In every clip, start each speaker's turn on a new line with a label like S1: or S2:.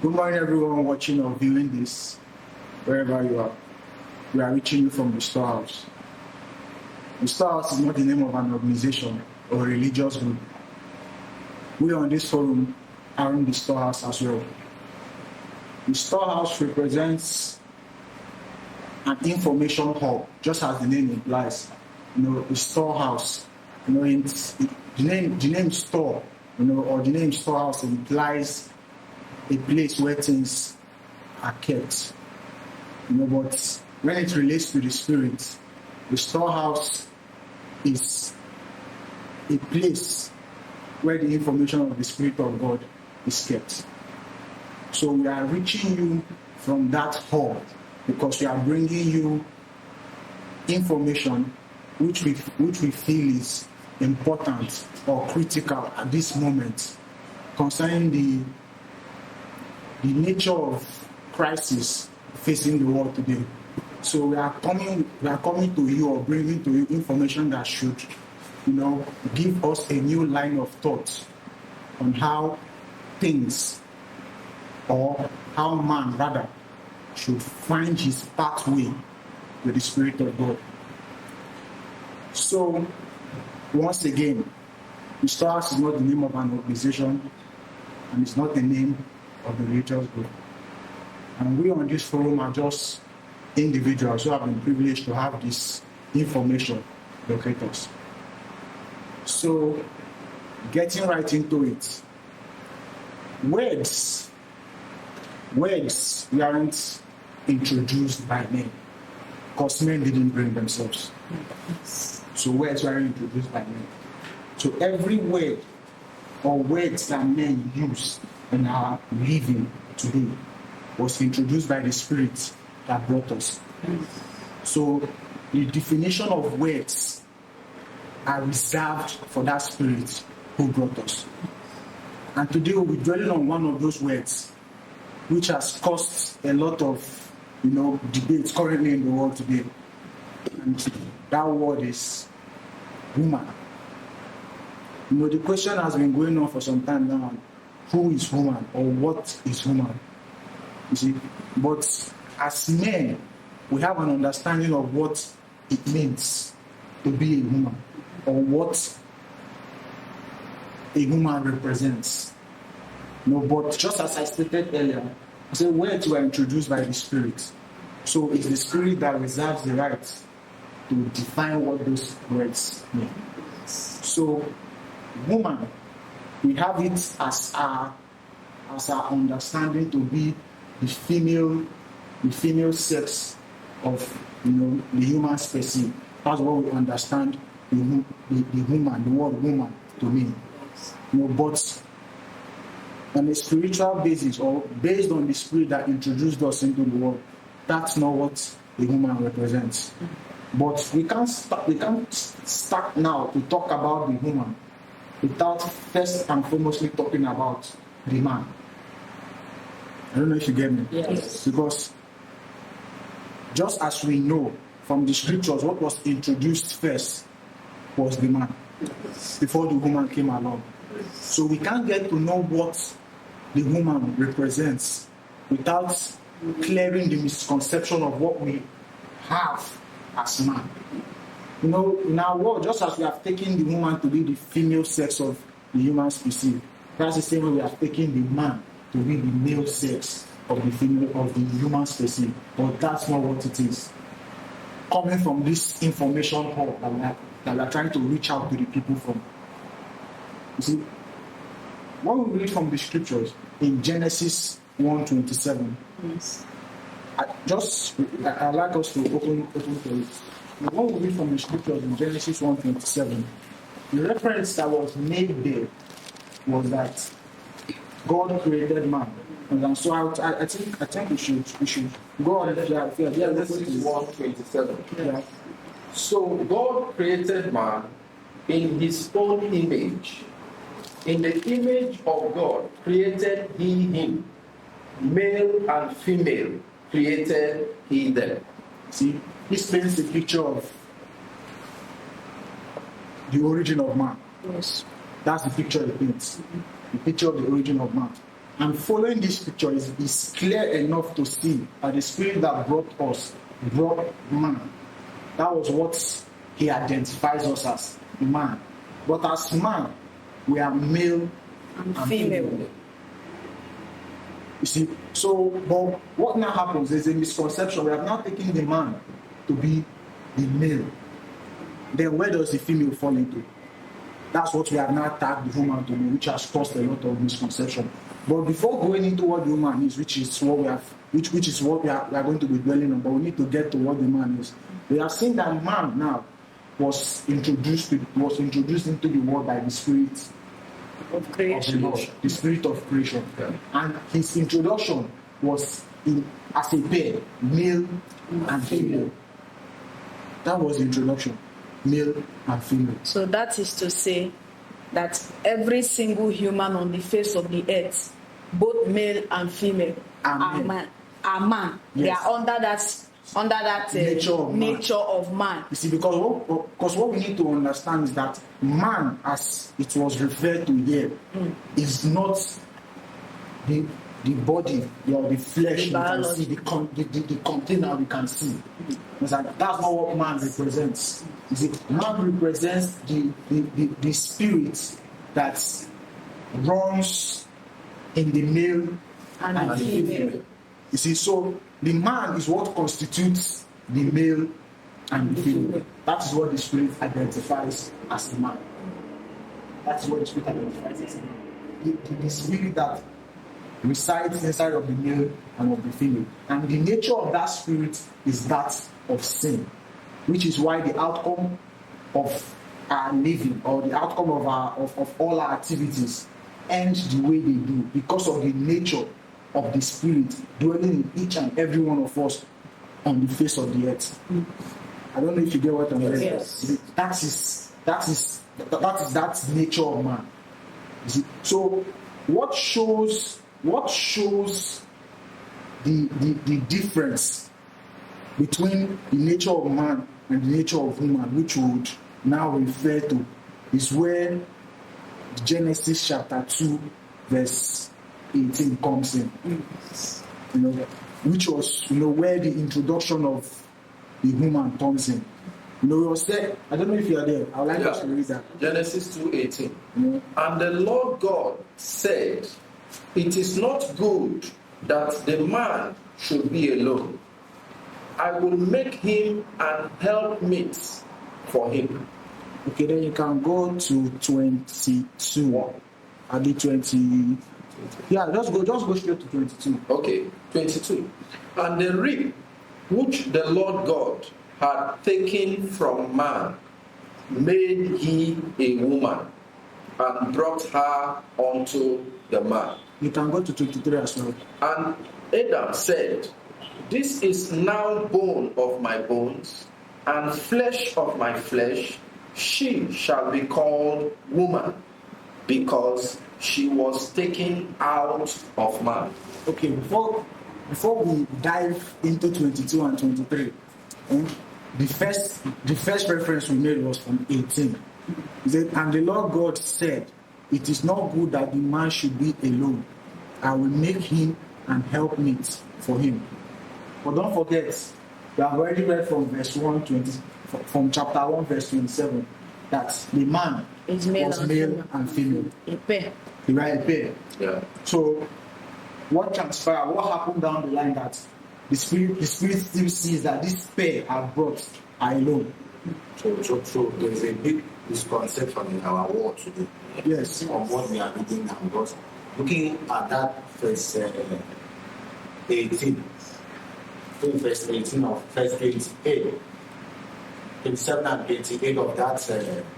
S1: Good morning, everyone watching or viewing this, wherever you are. We are reaching you from the storehouse. The storehouse is not the name of an organization or a religious group. We on this forum are in the storehouse as well. The storehouse represents an information hub, just as the name implies. The storehouse. The name store, or the name storehouse implies a place where things are kept. But when it relates to the spirit, the storehouse is a place where the information of the Spirit of God is kept. So we are reaching you from that hub because we are bringing you information which we feel is important or critical at this moment concerning the nature of crisis facing the world today. So we are coming to you or bringing to you information that should, give us a new line of thought on how things, or how man rather, should find his pathway with the Spirit of God. So once again, the storehouse is not the name of an organization, and it's not the name of the religious group. And we on this forum are just individuals who have been privileged to have this information locate us. So, getting right into it, words aren't introduced by men, because men didn't bring themselves. So words weren't introduced by men. So every word or words that men use in our living today was introduced by the Spirit that brought us. So the definition of words are reserved for that Spirit who brought us. And today we'll be dwelling on one of those words, which has caused a lot of debates currently in the world today. And that word is woman. The question has been going on for some time now. Who is woman, or what is woman? You see, but as men, we have an understanding of what it means to be a woman, or what a woman represents. But just as I stated earlier, I said words were introduced by the Spirit. So it's the Spirit that reserves the right to define what those words mean. So, woman, we have it as our understanding to be the female sex of the human species. That's what we understand the woman, the word woman to mean. But on a spiritual basis, or based on the Spirit that introduced us into the world, that's not what the woman represents. But we can't start now to talk about the woman without first and foremostly talking about the man. I don't know if you get me.
S2: Yes.
S1: Because just as we know from the scriptures, what was introduced first was the man, before the woman came along. So we can't get to know what the woman represents without clearing the misconception of what we have as man. In our world, just as we have taken the woman to be the female sex of the human species, that's the same way we have taken the man to be the male sex of the human species. But that's not what it is. Coming from this information hub that we are trying to reach out to the people from. You see, when we read from the scriptures in Genesis 1:27,
S2: Yes.
S1: I'd like us to open to it. When we read from the scriptures in Genesis 1:27, the reference that was made there was that God created man. And so I think we should go on.
S3: Genesis 1:27.
S1: Yeah.
S3: So God created man in his own image. In the image of God created he him. Male and female created he them.
S1: See, this paints a picture of the origin of man.
S2: Yes.
S1: That's the picture it paints. The picture of the origin of man. And following this picture is clear enough to see that the spirit that brought man. That was what he identifies us as, man. But as man, we are male and female. You see, so but what now happens is a misconception. We have now taken the man to be the male. Then where does the female fall into? That's what we have now tagged the woman to be, which has caused a lot of misconception. But before going into what the woman is, which is what we are going to be dwelling on, but we need to get to what the man is. We have seen that man now was introduced into the world by the spirit
S2: Of creation.
S1: of the Lord, the spirit of creation.
S3: Yeah.
S1: And his introduction was as a pair, male and female. That was the introduction, male and female.
S2: So that is to say that every single human on the face of the earth, both male and female, are man.
S1: Yes.
S2: They are under that nature of man.
S1: You see, because what we need to understand is that man, as it was referred to here, is not the body or the flesh you can see, the container we can see. That's not what man represents. You see, man represents the spirit that runs in the male and the female. You see, so the man is what constitutes the male and the female. That is what the spirit identifies as a man. That is what the spirit identifies as a man. The spirit that resides inside of the male and of the female. And the nature of that spirit is that of sin, which is why the outcome of our living or the outcome of all our activities end the way they do, because of the nature of the spirit dwelling in each and every one of us on the face of the earth. I don't know if you get what I'm saying.
S2: Yes.
S1: That is that nature of man. You see? So what shows the difference between the nature of man and the nature of woman, which we would now refer to, is where Genesis chapter 2 verse 18 comes in. You know, which was where the introduction of the woman comes in. You know, it was said, I don't know if you are there. I would like us to read that.
S3: Genesis 2:18.
S1: Yeah.
S3: And the Lord God said, "It is not good that the man should be alone. I will make him an helpmeet for him."
S1: Okay, then you can go to 22. I did 20. Yeah, just go straight to 22.
S3: Okay, 22. And the rib which the Lord God had taken from man made he a woman and brought her unto the man.
S1: You can go to 23 as well.
S3: And Adam said, "This is now bone of my bones and flesh of my flesh. She shall be called woman, because she was taken out of man."
S1: Okay, before we dive into 22 and 23, the first reference we made was from 18. It said, "And the Lord God said, it is not good that the man should be alone. I will make him an helpmeet for him." But don't forget, we have already read from verse 120, from chapter 1, verse 27, that the man
S2: Is
S1: was male and female.
S2: A pair.
S1: They were a pair.
S3: Yeah.
S1: So what transpired, what happened down the line, that the spirit still sees that this pair are brought are alone.
S4: So there's a big misconception in our world today.
S1: Yes.
S4: Of what we are reading now. Because looking at that verse 18, verse 18 of verse 28, 27 and 28 of that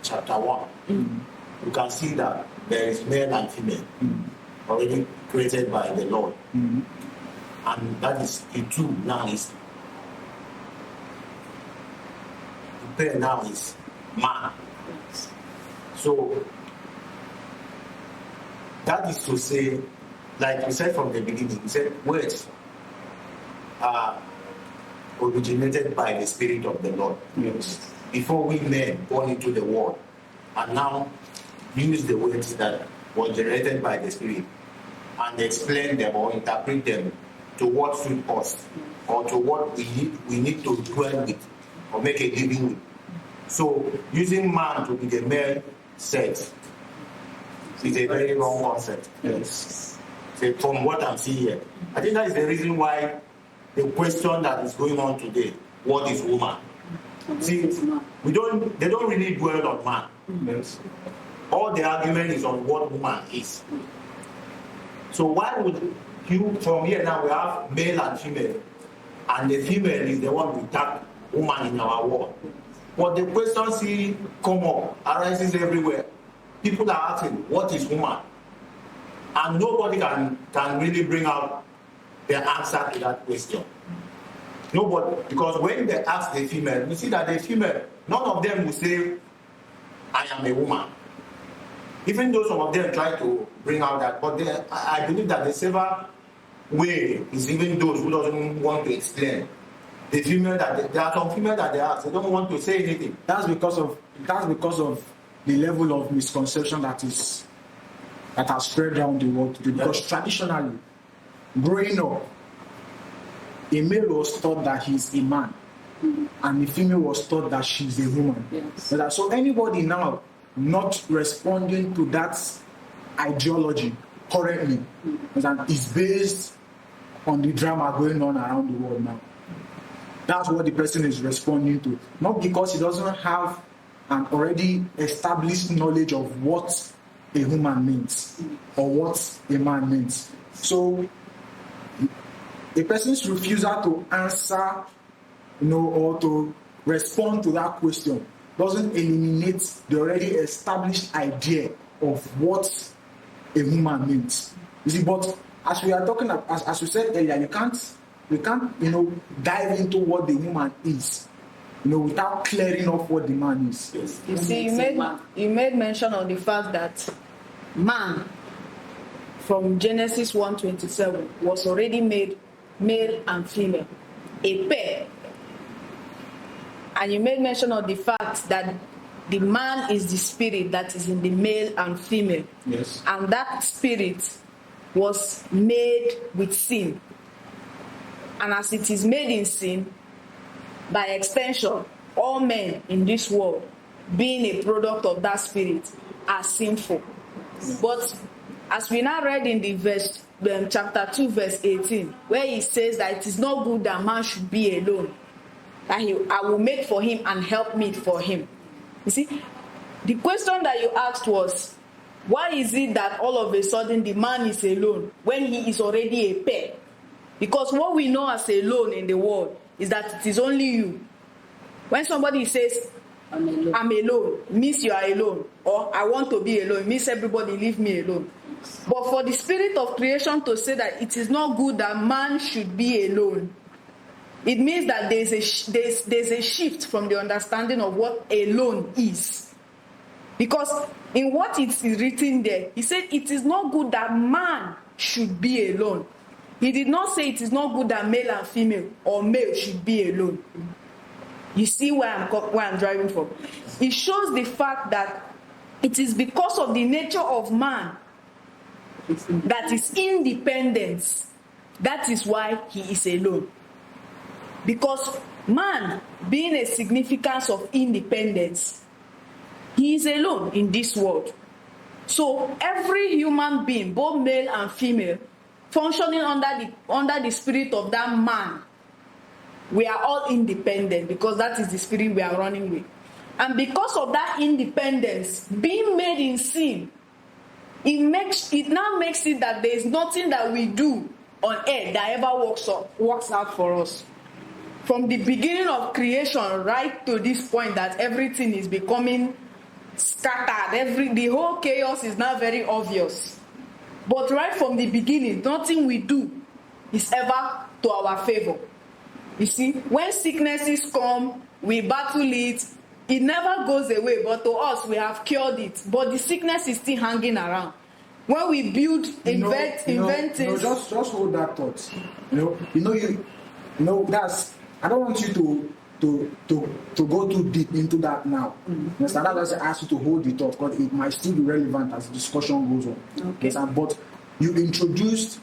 S4: chapter 1, you can see that there is male and female already created by the Lord. And that is the two now is the pair now is man. So that is to say, like we said from the beginning, we said words are originated by the Spirit of the Lord.
S1: Yes.
S4: Before we men born into the world, and now use the words that were generated by the Spirit. And and explain them or interpret them to what suit us or to what we need to dwell with or make a living with. So using man to be the male sex is a very wrong concept.
S1: Yes.
S4: So from what I'm seeing here, I think that is the reason why the question that is going on today, what is woman? See, they don't really dwell on man.
S1: Yes.
S4: All the argument is on what woman is. So why would you, from here now we have male and female, and the female is the one we tag woman in our world. But the question see come up, arises everywhere. People are asking, what is woman? And nobody can really bring out the answer to that question. Nobody, because when they ask the female, you see that the female, none of them will say, I am a woman. Even though some of them try to bring out that, but I believe that the safer way is even those who doesn't want to explain. The female that there are some female that they ask, they don't want to say anything.
S1: That's because of the level of misconception that has spread around the world today. Because traditionally, growing up, a male was taught that he's a man, and the female was taught that she's a woman.
S2: Yes.
S1: So anybody now not responding to that ideology currently is based on the drama going on around the world now. That's what the person is responding to. Not because he doesn't have an already established knowledge of what a woman means or what a man means. So a person's refusal to answer, or to respond to that question doesn't eliminate the already established idea of what a woman means. You see, but as we are talking, as we said earlier, we can't, dive into what the woman is, without clearing up what the man is.
S4: Yes.
S2: You see, you made mention of the fact that man, from Genesis 1:27, was already made male and female, a pair. And you made mention of the fact that the man is the spirit that is in the male and female.
S1: Yes.
S2: And that spirit was made with sin. And as it is made in sin, by extension, all men in this world, being a product of that spirit, are sinful. But as we now read in the chapter 2, verse 18, where he says that it is not good that man should be alone, that I will make for him and help meet for him. You see, the question that you asked was, why is it that all of a sudden the man is alone when he is already a pair? Because what we know as alone in the world is that it is only you. When somebody says, I'm alone, means you are alone, or I want to be alone, means everybody leave me alone. But for the spirit of creation to say that it is not good that man should be alone, it means that there's a shift from the understanding of what alone is. Because in what it is written there, he said it is not good that man should be alone. He did not say it is not good that male and female or male should be alone. You see where I'm driving from? It shows the fact that it is because of the nature of man that is independence. That is why he is alone. Because man, being a significance of independence, he is alone in this world. So every human being, both male and female, functioning under the spirit of that man, we are all independent because that is the spirit we are running with. And because of that independence, being made in sin, it now makes it that there is nothing that we do on earth that ever works out for us. From the beginning of creation right to this point that everything is becoming scattered, the whole chaos is now very obvious. But right from the beginning, nothing we do is ever to our favor. You see, when sicknesses come, we battle it. It never goes away, but to us, we have cured it. But the sickness is still hanging around. When we build, invent things.
S1: Just hold that thought. That's. I don't want you to go too deep into that now. Yes, and I just ask you to hold the thought because it might still be relevant as the discussion goes on.
S2: Okay.
S1: Yes, but you introduced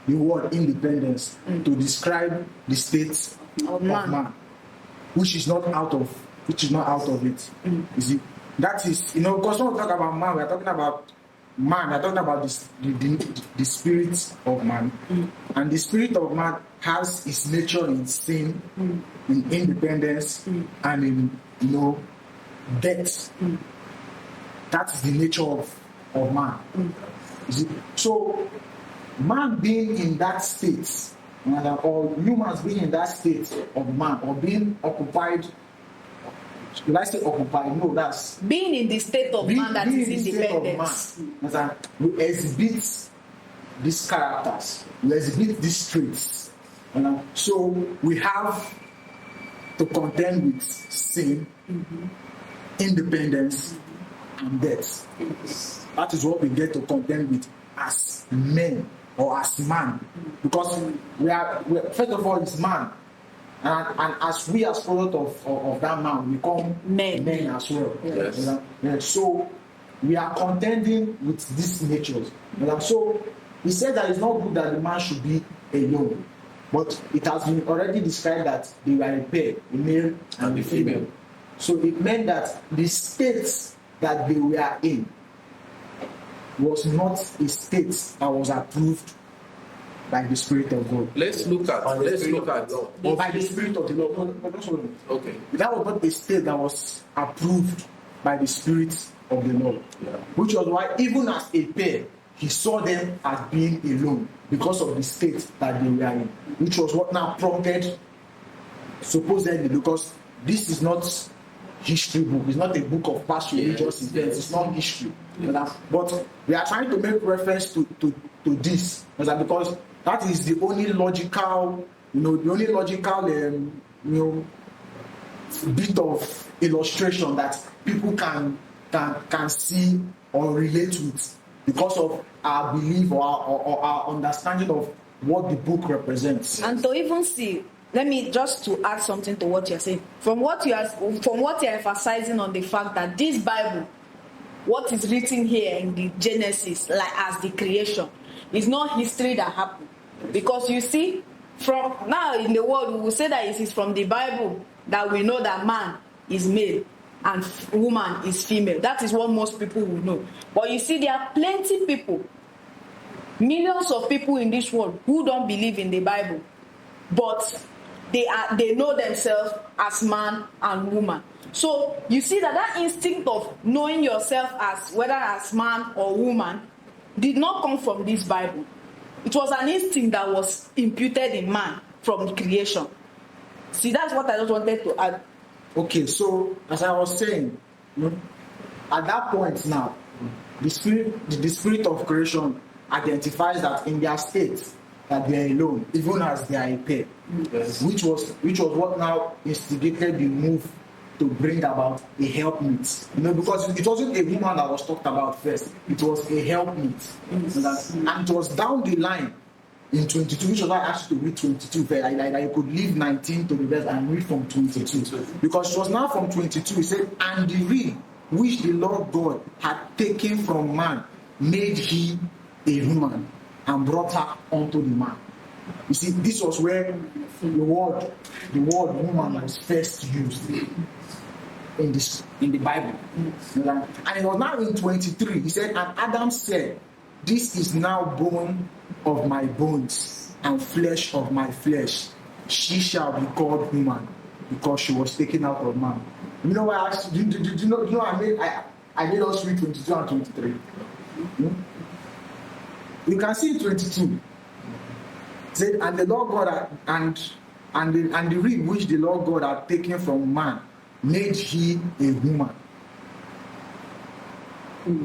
S1: the word independence to describe the state of man, which is not out of it. You see, that is, you know, because when we talk about man, we are talking about man. We are talking about the spirit of man, and the spirit of man has its nature in sin, in independence, and in, you know, death. That is the nature of man. You see? So man being in that state, or humans being in that state of man, or being occupied. Should I say occupied? No, that's
S2: being in the state of man that is independence.
S1: We exhibit these characters, we exhibit these traits. So we have to contend with sin, independence, and death. That is what we get to contend with as men or as man, because we are first of all, it's man, and as we as product of that man, we become men as well. Yes. So we are contending with these natures. So he said that it's not good that the man should be alone, but it has been already described that they were a pair, a male and a female. So it meant that the state that they were in was not a state that was approved by the Spirit of God.
S3: Let's look at
S1: or by the Spirit of the Lord.
S3: Okay.
S1: That was not a state that was approved by the Spirit of the Lord.
S3: Yeah.
S1: Which was why, even as a pair, he saw them as being alone because of the state that they were in. Which was what now prompted, supposedly, because this is not history book, it's not a book of past religious events, it's not history. But we are trying to make reference to this because that is the only logical, bit of illustration that people can see or relate with because of our belief or our understanding of what the book represents.
S2: And to even see, let me just to add something to what you're saying. From what you're emphasizing on the fact that this Bible, what is written here in the Genesis, like as the creation, is not history that happened. Because you see, from now in the world, we will say that it is from the Bible that we know that man is male and woman is female. That is what most people will know. But you see, there are plenty people, millions of people in this world who don't believe in the Bible, but they know themselves as man and woman. So you see that instinct of knowing yourself as whether as man or woman did not come from this Bible. It was an instinct that was imputed in man from creation. See, that's what I just wanted to add.
S1: Okay, so as I was saying, at that point now, the spirit of creation identifies that in their state that they are alone, even as they are a pair. Yes. Which was what now instigated the move to bring about a helpmeet. Because it wasn't a woman that was talked about first, it was a helpmeet. Yes. And it was down the line in 22, which was why I asked you to read 22 first. I could leave 19 to the rest and read from 22. Because it was now from 22, he said, and the reed which the Lord God had taken from man made he a woman and brought her unto the man. You see, this was where the word woman was first used in the Bible. And it was now in 23. He said, and Adam said, this is now bone of my bones and flesh of my flesh. She shall be called woman because she was taken out of man. You know why I asked? Do you know I made us read 22 and 23. You can see 22. It said, and the Lord God and the reed which the Lord God had taken from man made he a woman.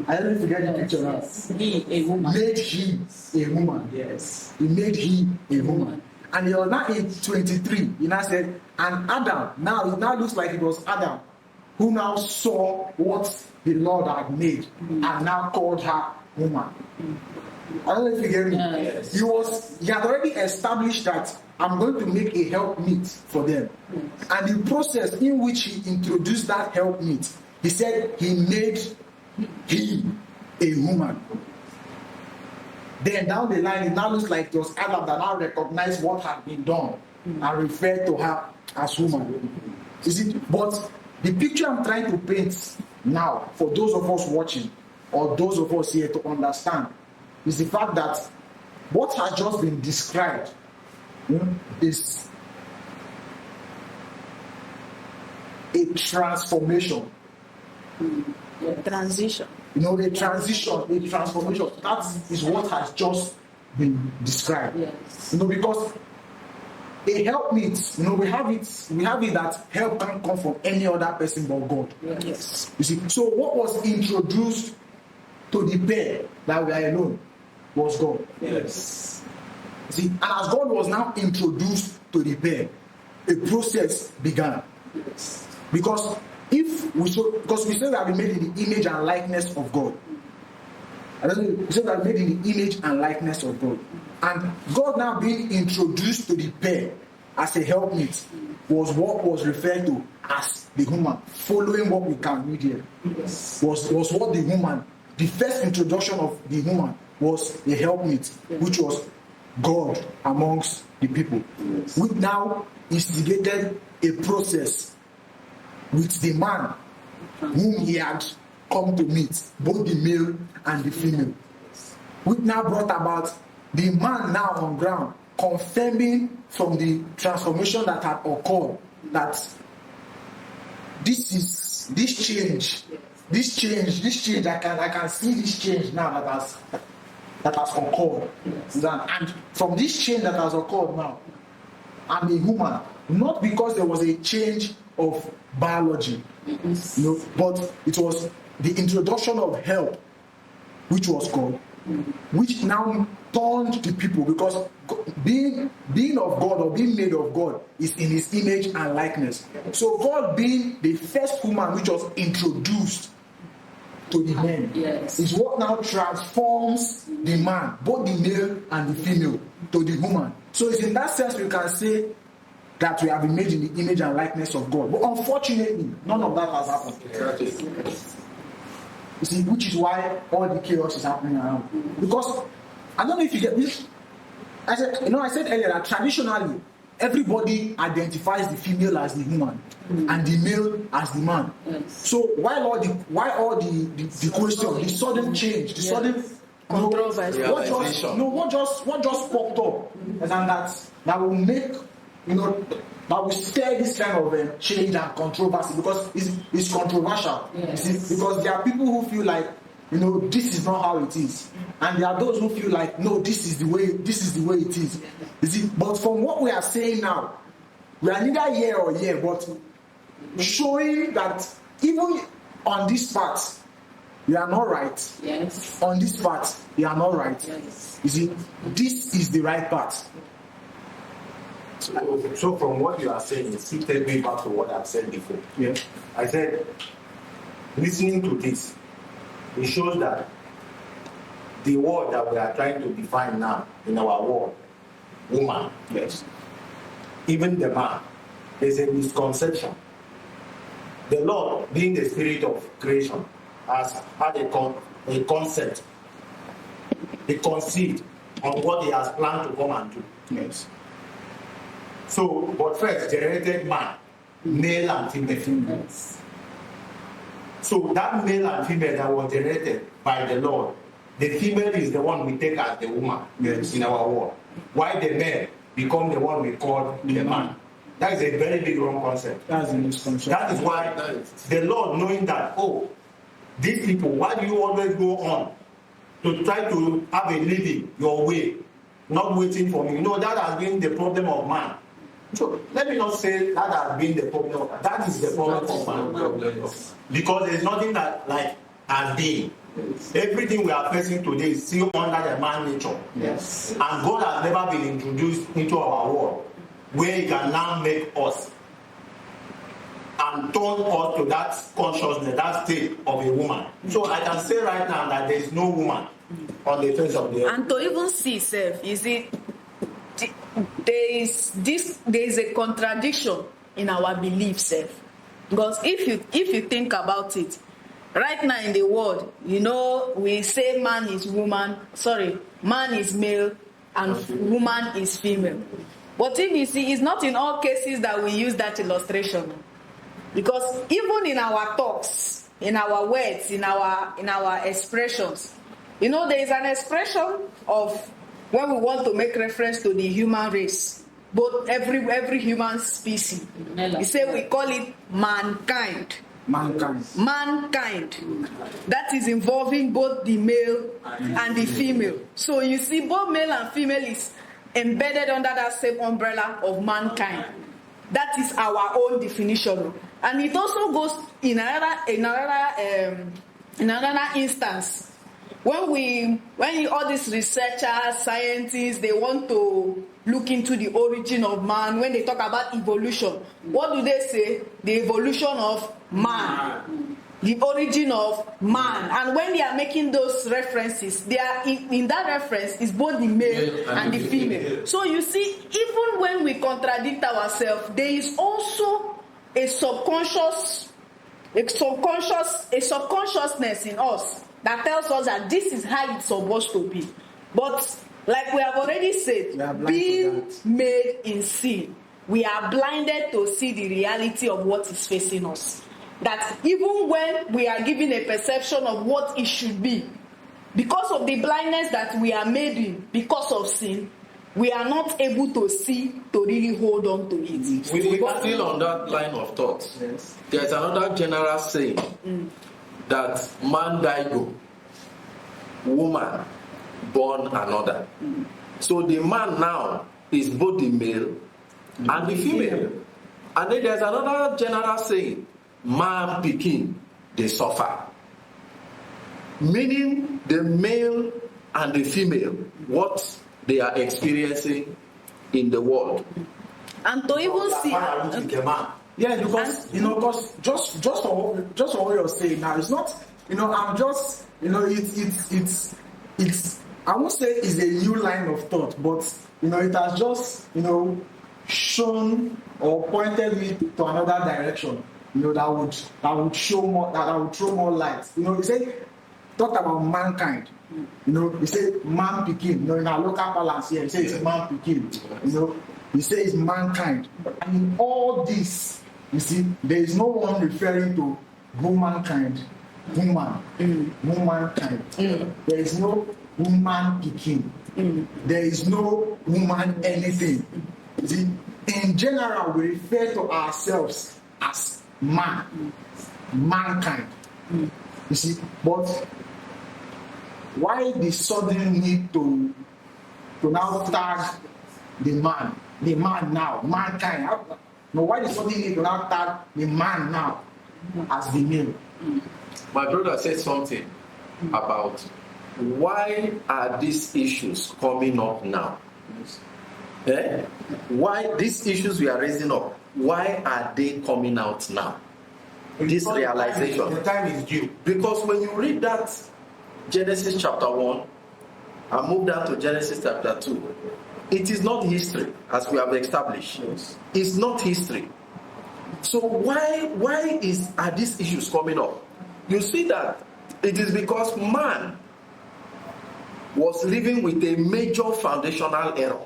S1: I don't know if you get the picture now.
S2: He a woman.
S1: Made he a woman.
S2: Yes.
S1: He made he a woman. And he was now in 23. He now said, and Adam, now it now looks like it was Adam who now saw what the Lord had made and now called her woman. I don't know if you get me.
S2: Yes.
S1: He had already established that I'm going to make a helpmeet for them. And the process in which he introduced that helpmeet, he said he made he a woman. Then down the line, it now looks like it was Adam that now recognized what had been done and referred to her as woman. You see, but the picture I'm trying to paint now, for those of us watching or those of us here to understand, is the fact that what has just been described is a transformation.
S2: Transition.
S1: A transition, a transformation. That is what has just been described.
S5: Yes.
S1: Because a helpmeet, we have it that help can't come from any other person but God.
S2: Yes.
S1: You see, so what was introduced to the pair that we are alone was God.
S5: Yes.
S1: See, and as God was now introduced to the pair, a process began.
S5: Yes.
S1: Because we say we have been made in the image and likeness of God. We say we are made in the image and likeness of God. And God now being introduced to the pair as a helpmeet was what was referred to as the human. Following what we can read here,
S5: Yes.
S1: was what the human, the first introduction of the human was a helpmeet, which was God amongst the people.
S5: Yes.
S1: Which now instigated a process with the man whom he had come to meet, both the male and the female. Which now brought about the man now on ground confirming from the transformation that had occurred that this change, I can see this change now that has occurred.
S5: Yes.
S1: And from this change that has occurred now, I'm a human, not because there was a change of biology,
S5: Yes.
S1: but it was the introduction of help, which was God, which now turned the people, because being of God or being made of God is in his image and likeness. So God being the first woman which was introduced to the men,
S5: Yes.
S1: is what now transforms the man, both the male and the female, to the woman. So it's in that sense we can say that we have been made in the image and likeness of God. But unfortunately, none of that has happened. You see, which is why all the chaos is happening around. Because I don't know if you get this. I said earlier that traditionally everybody identifies the female as the woman and the male as the man.
S5: Yes.
S1: So why all the question, the sudden change, the sudden
S2: Controversy.
S1: what just popped up, and that will make that will stir this kind of change and controversy, because it's controversial.
S5: Yes.
S1: You see, because there are people who feel like this is not how it is, and there are those who feel like no, this is the way it is. You see, but from what we are saying now, we are neither here or here, but showing that even on this part you are not right.
S5: Yes.
S1: On this part you are not right.
S5: Yes.
S1: You see, this is the right part.
S4: So from what you are saying, it still takes me back to what I've said before.
S1: Yeah.
S4: I said, listening to this, it shows that the word that we are trying to define now in our world, woman,
S1: Yes.
S4: even the man, is a misconception. The Lord, being the spirit of creation, has had a concept, a conceit on what he has planned to come and do.
S1: Yes.
S4: So, but first, generated man, male and female.
S5: Yes.
S4: So that male and female that was generated by the Lord, the female is the one we take as the woman in our world. Why the male become the one we call the man? That is a very big wrong concept.
S1: That's the misconception.
S4: That is why the Lord, knowing that, these people, why do you always go on to try to have a living your way, not waiting for me? That has been the problem of man. So let me not say that has been the problem. That is the problem of man. Because there's nothing that has been. Everything we are facing today is still under the man nature.
S5: Yes.
S4: And God has never been introduced into our world where he can now make us and turn us to that consciousness, that state of a woman. So I can say right now that there is no woman on the face of the earth.
S2: And to even see self, there is a contradiction in our belief self. Because if you think about it, right now in the world, we say man is male and woman is female. But if you see, it's not in all cases that we use that illustration. Because even in our talks, in our words, in our expressions, there is an expression of when we want to make reference to the human race, both every human species. We say we call it mankind. Mankind. That is involving both the male and the female. So you see, both male and female is embedded under that same umbrella of mankind. That is our own definition. And it also goes in another instance. When all these researchers, scientists, they want to look into the origin of man, when they talk about evolution, what do they say? The evolution of man. The origin of man. And when they are making those references, they are in that reference is both the male and the female. So you see, even when we contradict ourselves, there is also a subconsciousness in us that tells us that this is how it's supposed to be. But like we have already said, being made in sin, we are blinded to see the reality of what is facing us. That even when we are given a perception of what it should be, because of the blindness that we are made in because of sin, we are not able to see, to really hold on to it.
S3: We are still on that line of thought. Yes. There's another general saying that man died, woman born another. So the man now is both the male and the female. And then there's another general saying, man pikin, they suffer. Meaning the male and the female, what they are experiencing in the world.
S2: And to even see,
S1: yeah, because just for what you're saying now, it's not, I'm just, it's I won't say it's a new line of thought, but it has just shown or pointed me to another direction, that would show more, that would throw more light. He said, talk about mankind. He said man pikin. In our local balance here, he says it's man pikin. He says mankind. And in all this, you see, there is no one referring to womankind, womankind. There is no woman pikin. There is no woman anything. You see, in general, we refer to ourselves as man, mankind. You see, but why the sudden need to now tag the man now, mankind? No, why the sudden need to now tag the man now as the male?
S3: My brother said something about why are these issues coming up now? Why these issues we are raising up, why are they coming out now? This realization.
S4: The time is due.
S3: Because when you read that Genesis chapter 1 and move down to Genesis chapter 2, it is not history, as we have established. Yes. It's not history. So why are these issues coming up? You see that it is because man was living with a major foundational error.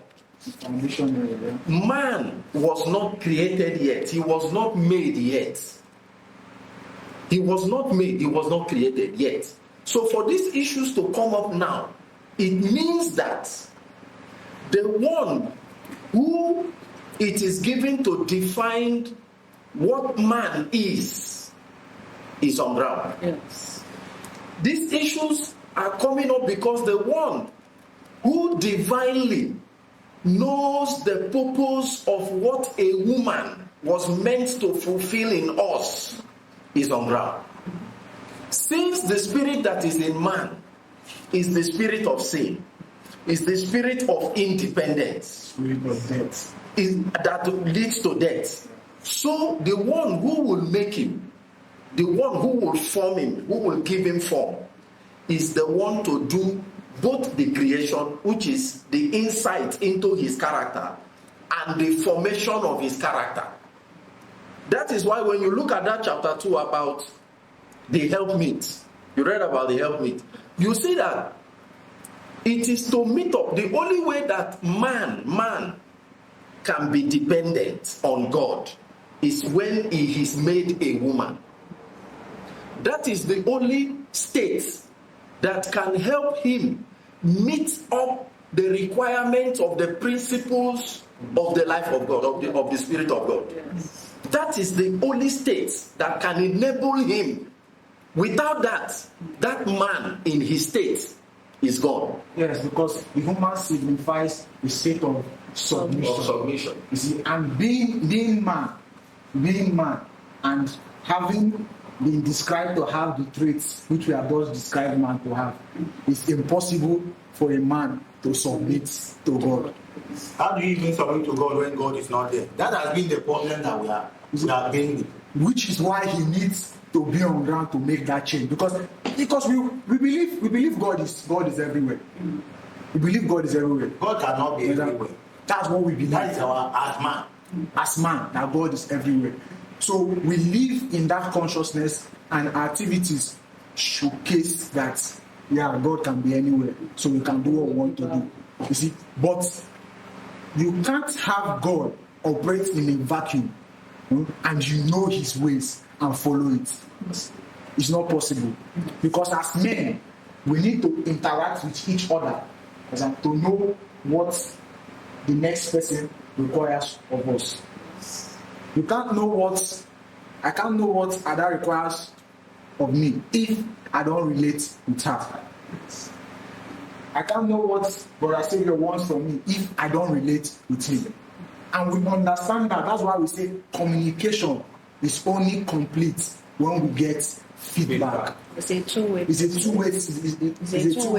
S3: Man was not created yet. He was not made yet. He was not made. He was not created yet. So for these issues to come up now, it means that the one who it is given to define what man is on ground. Yes. These issues are coming up because the one who divinely knows the purpose of what a woman was meant to fulfill in us is on ground. Since the spirit that is in man is the spirit of sin, is the spirit of independence,
S1: Spirit of death,
S3: that leads to death. So the one who will make him, the one who will form him, who will give him form, is the one to do both the creation, which is the insight into his character, and the formation of his character. That is why when you look at that chapter 2 about the helpmeet. You read about the helpmeet. You see that it is to meet up. The only way that man can be dependent on God is when he is made a woman. That is the only state that can help him meet up the requirements of the principles of the life of God, of the Spirit of God.
S5: Yes.
S3: That is the only state that can enable him. Without that man in his state is gone.
S1: Yes, because the human signifies a state of submission. You see, and being man, and having been described to have the traits which we have just described man to have, it's impossible for a man to submit to God.
S4: How do you even submit to God when God is not there? That has been the problem that we are dealing with.
S1: Which is why he needs to be on ground to make that change. Because we believe God is everywhere. We believe God is everywhere.
S4: God cannot be everywhere.
S1: That's what we believe.
S4: That is our
S1: as man, that God is everywhere. So we live in that consciousness, and activities showcase that God can be anywhere. So we can do what we want to do. You see, but you can't have God operate in a vacuum, and you know his ways and follow it. It's not possible. Because as men, we need to interact with each other to know what the next person requires of us. I can't know what Ada requires of me if I don't relate with her. I can't know what Brother Savior wants from me if I don't relate with him. And we understand that. That's why we say communication is only complete when we get feedback.
S2: It's a two-way.
S1: It's a two-way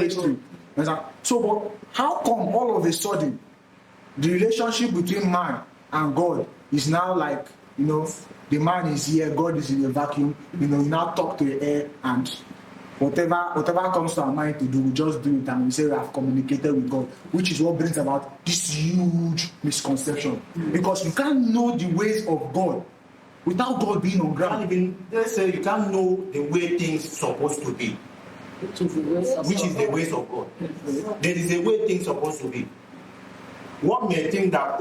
S1: street. So, but how come all of a sudden the relationship between man and God is now like, the man is here, God is in a vacuum, you now talk to the air, and whatever comes to our mind to do, we just do it, and we say we have communicated with God, which is what brings about this huge misconception. Because you can't know the ways of God without God being on ground.
S4: Let's say you can't know the way things are supposed to be, which is the ways of God. There is a way things are supposed to be. One may think that,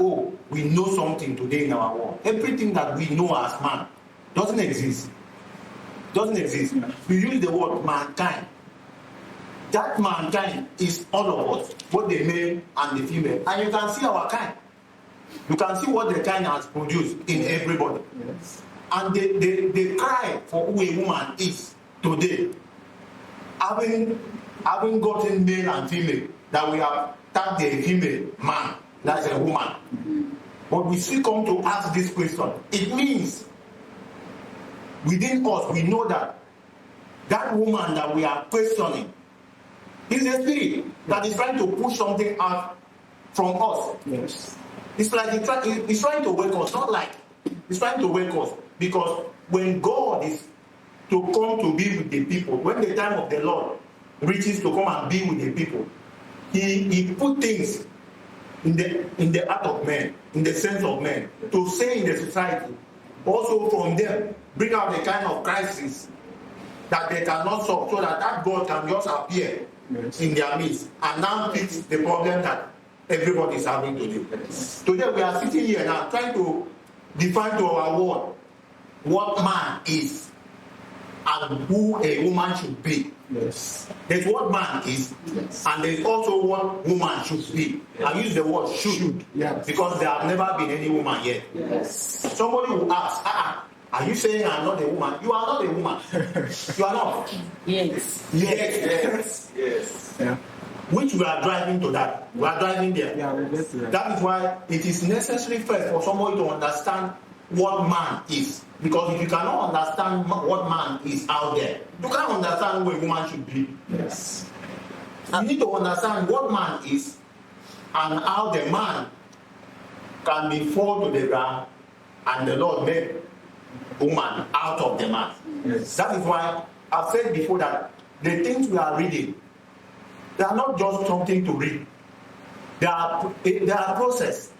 S4: we know something today in our world. Everything that we know as man doesn't exist. We use the word mankind. That mankind is all of us, both the male and the female. And you can see our kind. You can see what the kind has produced in everybody.
S1: Yes.
S4: And they cry for who a woman is today. Having gotten male and female, that we have tagged a female man, that's a woman. Mm-hmm. But we still come to ask this question. It means within us, we know that woman that we are questioning is a spirit that is trying to push something out from us.
S1: Yes.
S4: It's like it's trying to wake us, not like it's trying to wake us. Because when God is to come to be with the people, when the time of the Lord reaches to come and be with the people, He put things in the heart of men, in the sense of men, to say in the society. Also from them, bring out the kind of crisis that they cannot solve, so that God can just appear in their midst and now fix the problem that everybody is having today. Yes. Today we are sitting here now trying to define to our world what man is and who a woman should be.
S1: Yes.
S4: There's what man is, and there's also what woman should be. Yes. I use the word should.
S1: Yes.
S4: Because there have never been any woman yet.
S5: Yes.
S4: Somebody will ask, are you saying I'm not a woman? You are not a woman. You are not.
S5: Yes.
S1: Yeah.
S4: Which we are driving to that. We are driving there.
S1: Yeah, we'll get to that.
S4: That is why it is necessary first for somebody to understand what man is. Because if you cannot understand what man is out there, you can't understand who a woman should be.
S1: Yes.
S4: You need to understand what man is and how the man can be fall to the ground and the Lord made woman out of the man.
S1: Yes.
S4: That is why I've said before that the things we are reading, they are not just something to read. They are a process.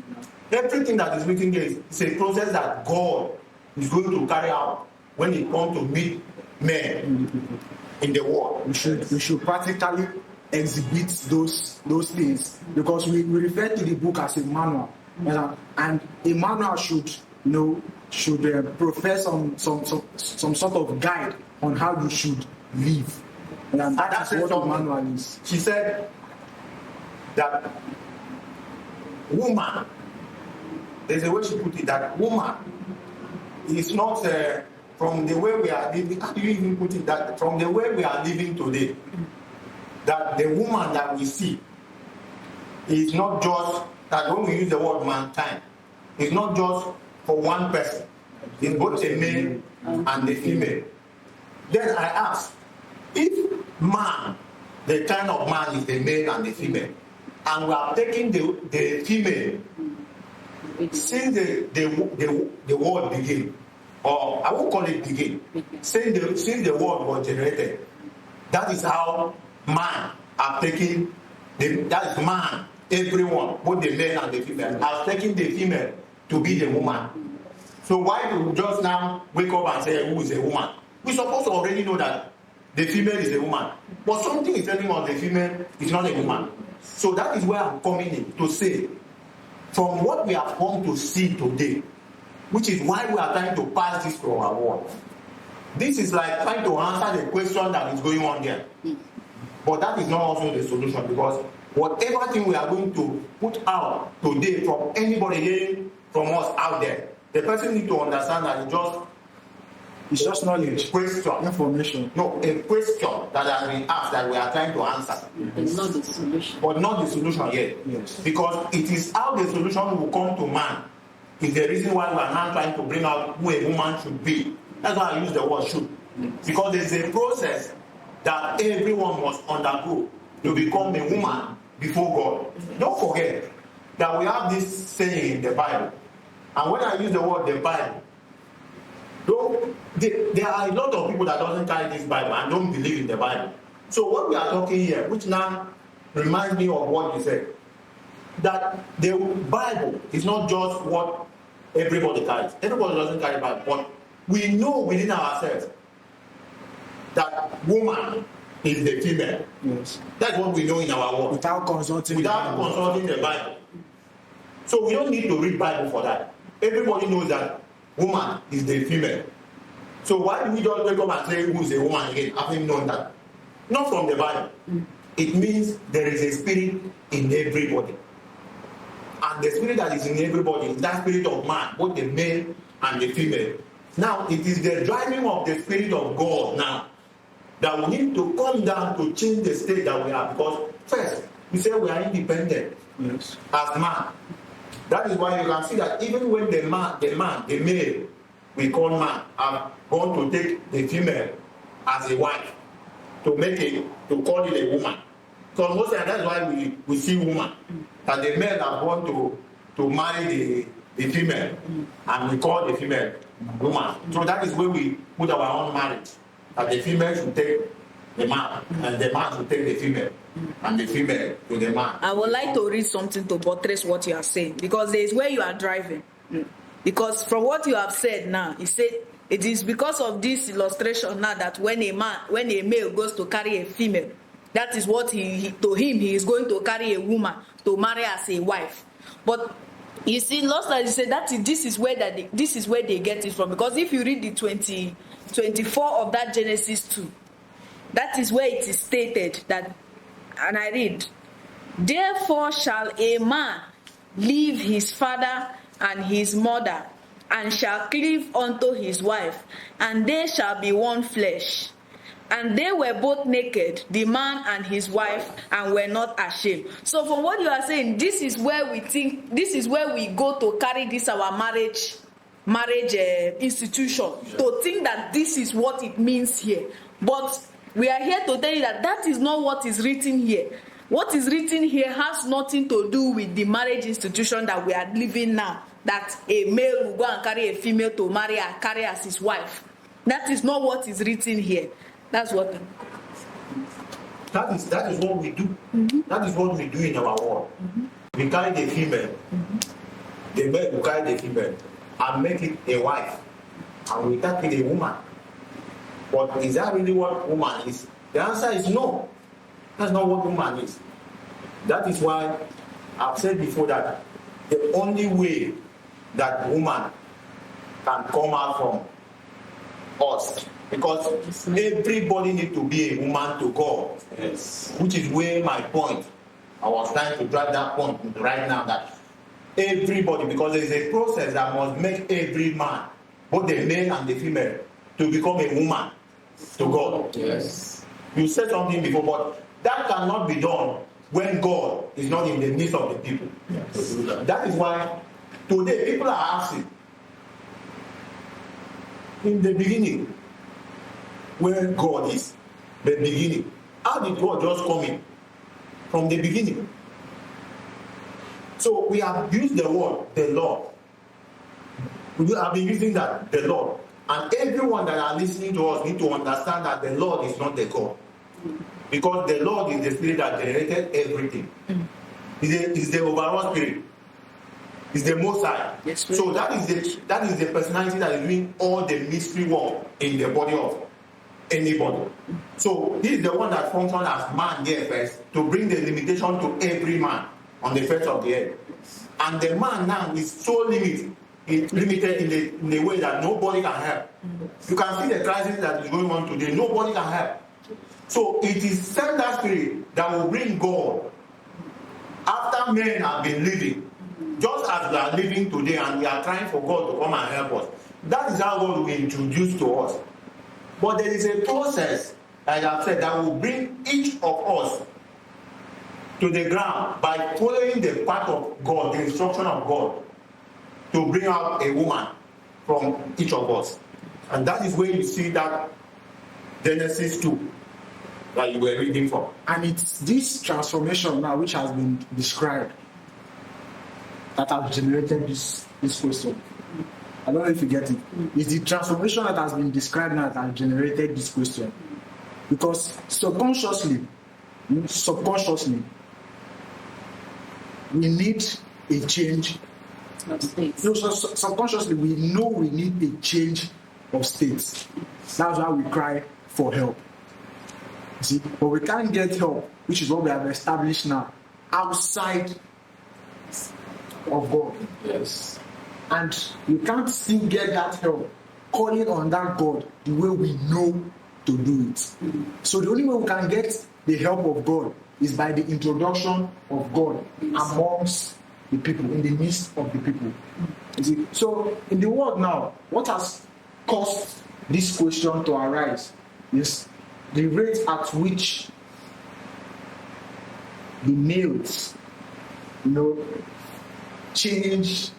S4: Everything that is written here is a process that God is going to carry out when He comes to meet men in the world.
S1: We should practically exhibit those things, because we refer to the book as a manual, and a manual should profess some sort of guide on how you should live, and that's what the manual is.
S4: She said that woman, there's a way she put it, that woman is not from the way we are living. How do you even put it? That from the way we are living today, that the woman that we see is not just that when we use the word mankind, it's not just for one person. It's both the male and the female. Then I ask, if man, the kind of man is the male and the female, and we are taking the female since the world began, or I won't call it begin, since the world was generated, that is how man are taking, that is man, everyone, both the male and the female, are taking the female to be the woman. So why do we just now wake up and say who is a woman? We're supposed to already know that the female is a woman. But something is telling us the female is not a woman. So that is where I'm coming in to say, from what we have come to see today, which is why we are trying to pass this to our world. This is like trying to answer the question that is going on there. But that is not also the solution, because whatever thing we are going to put out today from anybody hearing from us out there, the person needs to understand that
S1: it's just knowledge,
S4: question,
S1: information.
S4: No, a question that has been asked that we are trying to answer.
S5: It's not the solution.
S4: But not the solution yet.
S1: Yes.
S4: Because it is how the solution will come to man is the reason why we are now trying to bring out who a woman should be. That's why I use the word should. Because there's a process that everyone must undergo to become a woman before God. Don't forget that we have this saying in the Bible. And when I use the word the Bible, there are a lot of people that doesn't carry this Bible and don't believe in the Bible. So what we are talking here, which now reminds me of what you said, that the Bible is not just what everybody carries. Everybody doesn't carry the Bible, but we know within ourselves that woman is the female.
S1: Yes.
S4: That's what we know in our world.
S1: Without consulting
S4: the Bible. So we don't need to read Bible for that. Everybody knows that woman is the female. So why do we just wake up and say who is a woman again, having known that? Not from the Bible. It means there is a spirit in everybody. And the spirit that is in everybody is that spirit of man, both the male and the female. Now, it is the driving of the spirit of God now that we need to come down to change the state that we are. Because first, we say we are independent as man. That is why you can see that even when the male, we call man, have gone to take the female as a wife, to call it a woman. So most of the time, that's why we see woman. That the male have gone to marry the female, and we call the female woman. So that is where we put our own marriage. That the female should take the man, and the man should take the female, and the female to the man.
S2: I would like to read something to buttress what you are saying, because there is where you are driving. Because from what you have said now, you said it is because of this illustration now that when a male goes to carry a female, that is what he is going to carry a woman to marry as a wife. But you see, last time you said that this is where they get it from. Because if you read the 24 of that Genesis 2, that is where it is stated that, and I read, therefore shall a man leave his father and his mother, and shall cleave unto his wife, and they shall be one flesh. And they were both naked, the man and his wife, and were not ashamed. So from what you are saying, this is where we go to carry this our marriage institution, to think that this is what it means here. But we are here to tell you that that is not what is written here. What is written here has nothing to do with the marriage institution that we are living now, that a male will go and carry a female to marry and carry as his wife. That is not what is written here. That's what.
S4: That is what we do. That is what we do in our world. We carry the female. The male will carry the female and make it a wife, and we take it a woman. But is that really what woman is? The answer is no. That's not what woman is. That is why I've said before that the only way that woman can come out from us, because everybody needs to be a woman to God.
S5: Yes.
S4: Which is where my point. I was trying to drive that point right now, that everybody, because there is a process that must make every man, both the male and the female, to become a woman to God.
S5: Yes.
S4: You said something before, but that cannot be done when God is not in the midst of the people.
S5: Yes.
S4: That is why today people are asking, in the beginning, where God is, the beginning, how did God just come in from the beginning? So we have used the word, the Lord. We have been using that, the Lord. And everyone that are listening to us need to understand that the Lord is not the God. Because the Lord is the spirit that generated everything. Is the overall spirit. Is the Most High.
S2: Yes,
S4: so that is the personality that is doing all the mystery work in the body of anybody. So he is the one that functions as man here first, to bring the limitation to every man on the face of the earth. And the man now is so limited in the way that nobody can help. You can see the crisis that is going on today. Nobody can help. So it is that spirit that will bring God after men have been living, just as we are living today, and we are trying for God to come and help us. That is how God will introduce to us. But there is a process, like I've said, that will bring each of us to the ground by following the path of God, the instruction of God, to bring out a woman from each of us. And that is where you see that Genesis 2 that you were reading from.
S1: And it's this transformation now which has been described that has generated this question. I don't know if you get it. It's the transformation that has been described now that has generated this question. Because subconsciously, we need a change. No, subconsciously, we know we need a change of states. That's why we cry for help. See, but we can't get help, which is what we have established now, outside of God.
S5: Yes.
S1: And we can't still get that help calling on that God the way we know to do it. So the only way we can get the help of God is by the introduction of God amongst the people, in the midst of the people. You see? So in the world now, what has caused this question to arise is the rate at which the males, change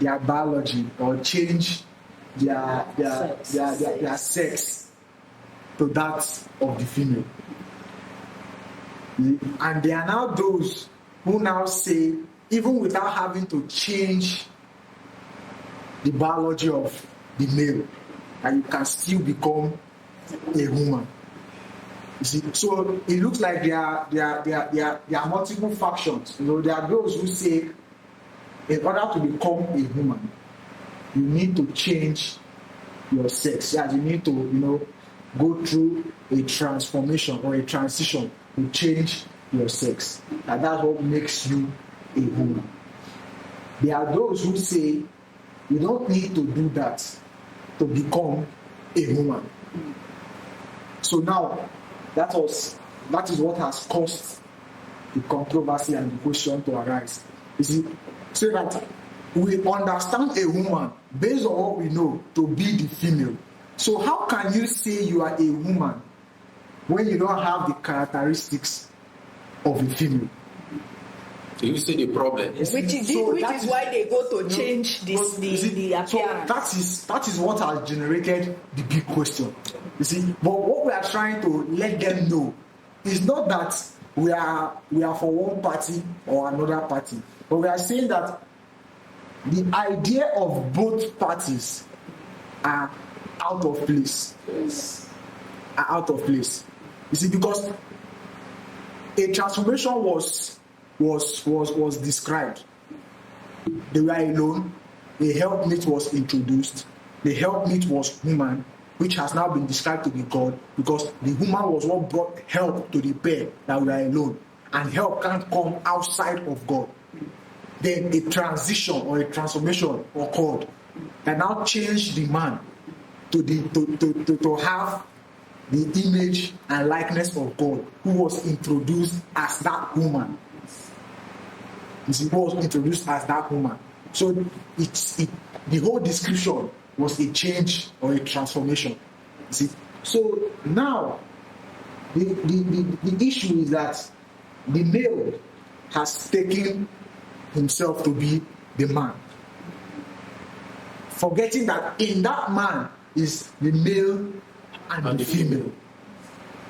S1: their biology or change their sex to that of the female. And there are now those who now say, even without having to change the biology of the male, that you can still become a woman. You see, so it looks like there are multiple factions. There are those who say, in order to become a woman, you need to change your sex. Yeah, you need to, go through a transformation or a transition to change your sex. And that's what makes you a woman. There are those who say you don't need to do that to become a woman. So now, that is what has caused the controversy and the question to arise. You see, so that we understand a woman based on what we know to be the female. So how can you say you are a woman when you don't have the characteristics of a female?
S3: So you see the problem.
S2: Which is why they go to change the appearance.
S1: So that is what has generated the big question. You see, but what we are trying to let them know is not that we are for one party or another party, but we are saying that the idea of both parties are out of place.
S5: Yes.
S1: Are out of place. You see, because a transformation was described. They were alone. A helpmeet was introduced. The helpmeet was human, which has now been described to be God, because the woman was what brought help to the pair that we are alone, and help can't come outside of God. Then a transition or a transformation occurred that now changed the man to have the image and likeness of God, who was introduced as that woman. He was introduced as that woman. So the whole description was a change or a transformation. You see? So now the issue is that the male has taken himself to be the man, forgetting that in that man is the male and the female.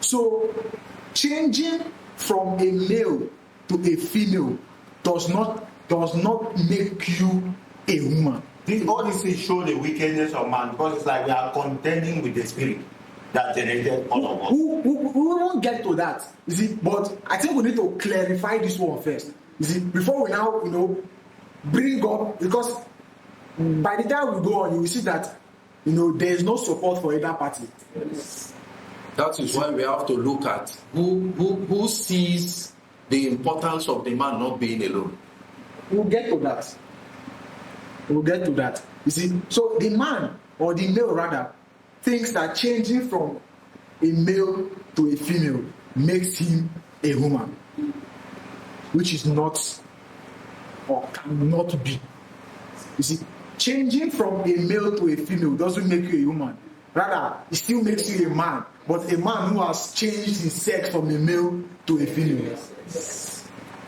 S1: So changing from a male to a female does not make you a woman.
S4: All this is show the wickedness of man, because it's like we are contending with the spirit that generated all of us.
S1: We won't get to that, you see, but I think we need to clarify this one first, you see, before we now, bring up, because by the time we go on, you will see that, there is no support for either party.
S3: That is why we have to look at who sees the importance of the man not being alone.
S1: We'll get to that. You see, so the man, or the male rather, thinks that changing from a male to a female makes him a woman, which is not, or cannot be. You see, changing from a male to a female doesn't make you a woman. Rather, it still makes you a man, but a man who has changed his sex from a male to a female.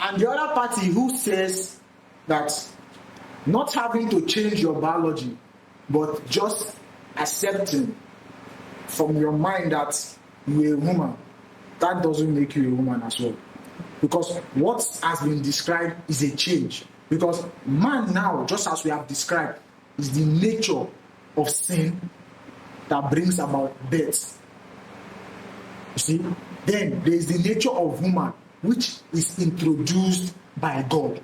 S1: And the other party who says that not having to change your biology, but just accepting from your mind that you're a woman, that doesn't make you a woman as well. Because what has been described is a change. Because man now, just as we have described, is the nature of sin that brings about death. You see? Then there is the nature of woman, which is introduced by God.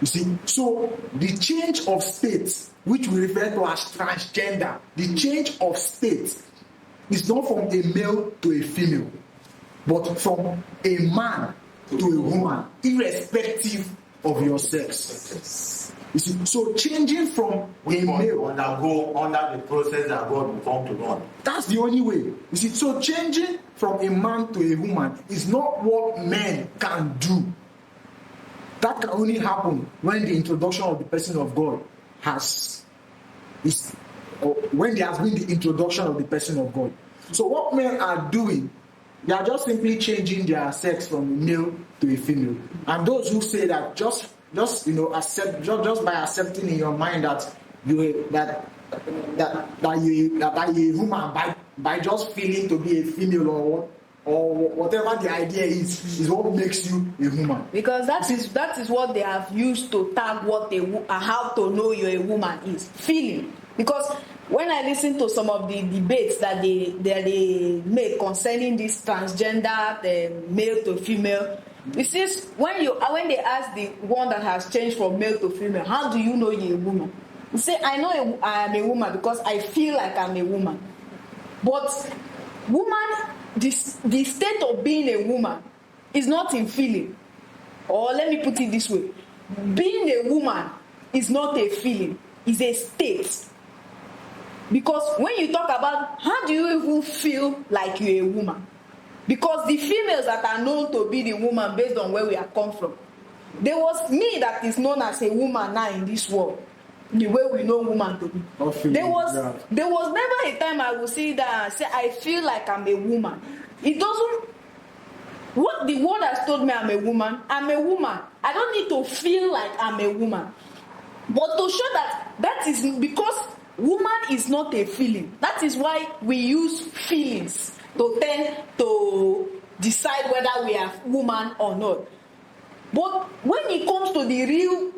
S1: You see? So the change of state, which we refer to as transgender, the change of state is not from a male to a female, but from a man to a woman, irrespective of your sex. You see, so changing from a male
S4: undergo under the process that God will come to God.
S1: That's the only way. You see, so changing from a man to a woman is not what men can do. That can only happen when the introduction of the person of God when there has been the introduction of the person of God. So what men are doing, they are just simply changing their sex from a male to a female. And those who say that just accept, just by accepting in your mind that you're a woman, by just feeling to be a female or whatever the idea is what makes you a woman.
S2: Because that is what they have used to tag how to know you're a woman is feeling. Because when I listen to some of the debates that they make concerning this transgender, the male to female, it says when they ask the one that has changed from male to female, how do you know you're a woman? You say, I know I am a woman because I feel like I'm a woman. But woman, the state of being a woman is not in feeling. Or let me put it this way. Being a woman is not a feeling, it's a state. Because when you talk about how do you even feel like you're a woman? Because the females that are known to be the woman based on where we have come from, there was me that is known as a woman now in this world, the way we know woman to be. There was never a time I would say that say I feel like I'm a woman. It doesn't. What the word has told me I'm a woman. I'm a woman. I don't need to feel like I'm a woman. But to show that is because woman is not a feeling. That is why we use feelings to tend to decide whether we are woman or not. But when it comes to the real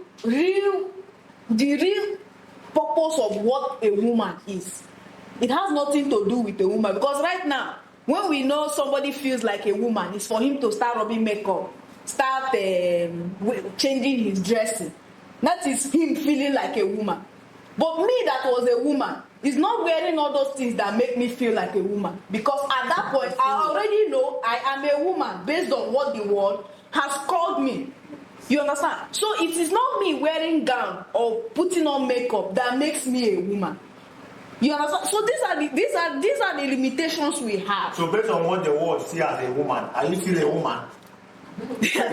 S2: purpose of what a woman is, it has nothing to do with a woman. Because right now, when we know somebody feels like a woman, it's for him to start rubbing makeup, start changing his dressing. That is him feeling like a woman. But me that was a woman, It's not wearing all those things that make me feel like a woman. Because at that point, I already know I am a woman based on what the world has called me. You understand? So it is not me wearing gown or putting on makeup that makes me a woman. You understand? So these are the limitations we have.
S4: So based on what the world see as a woman, are you still a woman?
S2: Based on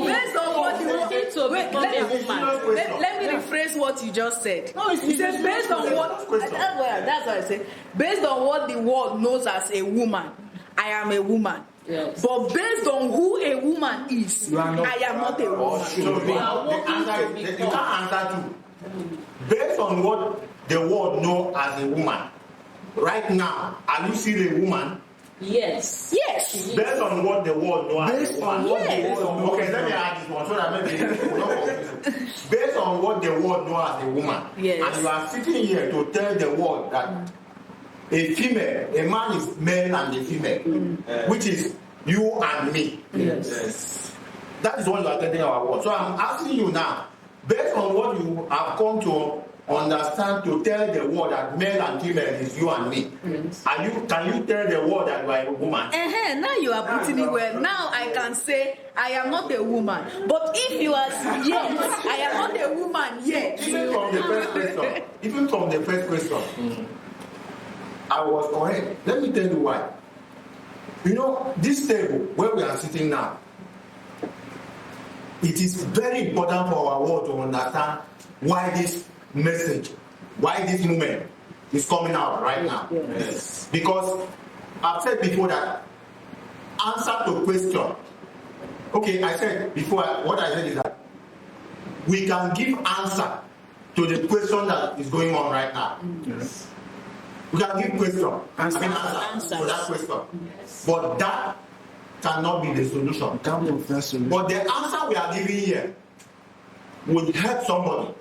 S2: what you want to wait, let me rephrase what you just said.
S4: No, it's
S2: based on what that's what I said. Based on what the world knows as a woman, I am a woman.
S5: Yes.
S2: But based on who a woman is, I am not a woman.
S4: So you can't answer too. Based on what the world know as a woman, right now, are you still a woman?
S5: Yes.
S2: Yes.
S4: Based on what the world know as a woman. Okay, let me add this one so that maybe we're not confused. Based on what the world know as a woman,
S2: yes.
S4: And you are sitting here to tell the world that a female, a man is male and a female, which is you and me.
S5: Yes.
S4: That is what you are telling our world. So I'm asking you now, based on what you have come to understand to tell the world that male and female is you and me.
S5: Yes.
S4: Can you tell the world that you are a woman?
S2: Now you are putting it well. Now I can say I am not a woman. But if you are yes, I am not a woman yet.
S4: Even from the first question, I was correct. Let me tell you why. You know, this table where we are sitting now, it is very important for our world to understand why this message, why this movement is coming out right now.
S5: Yes.
S4: Because I've said before that answer to question. Okay, I said before, what I said is that we can give answer to the question that is going on right now.
S1: Yes.
S4: We can give question, answer to that question.
S5: Yes.
S4: But that cannot be the solution.
S1: Can't profess solution.
S4: But the answer we are giving here would help somebody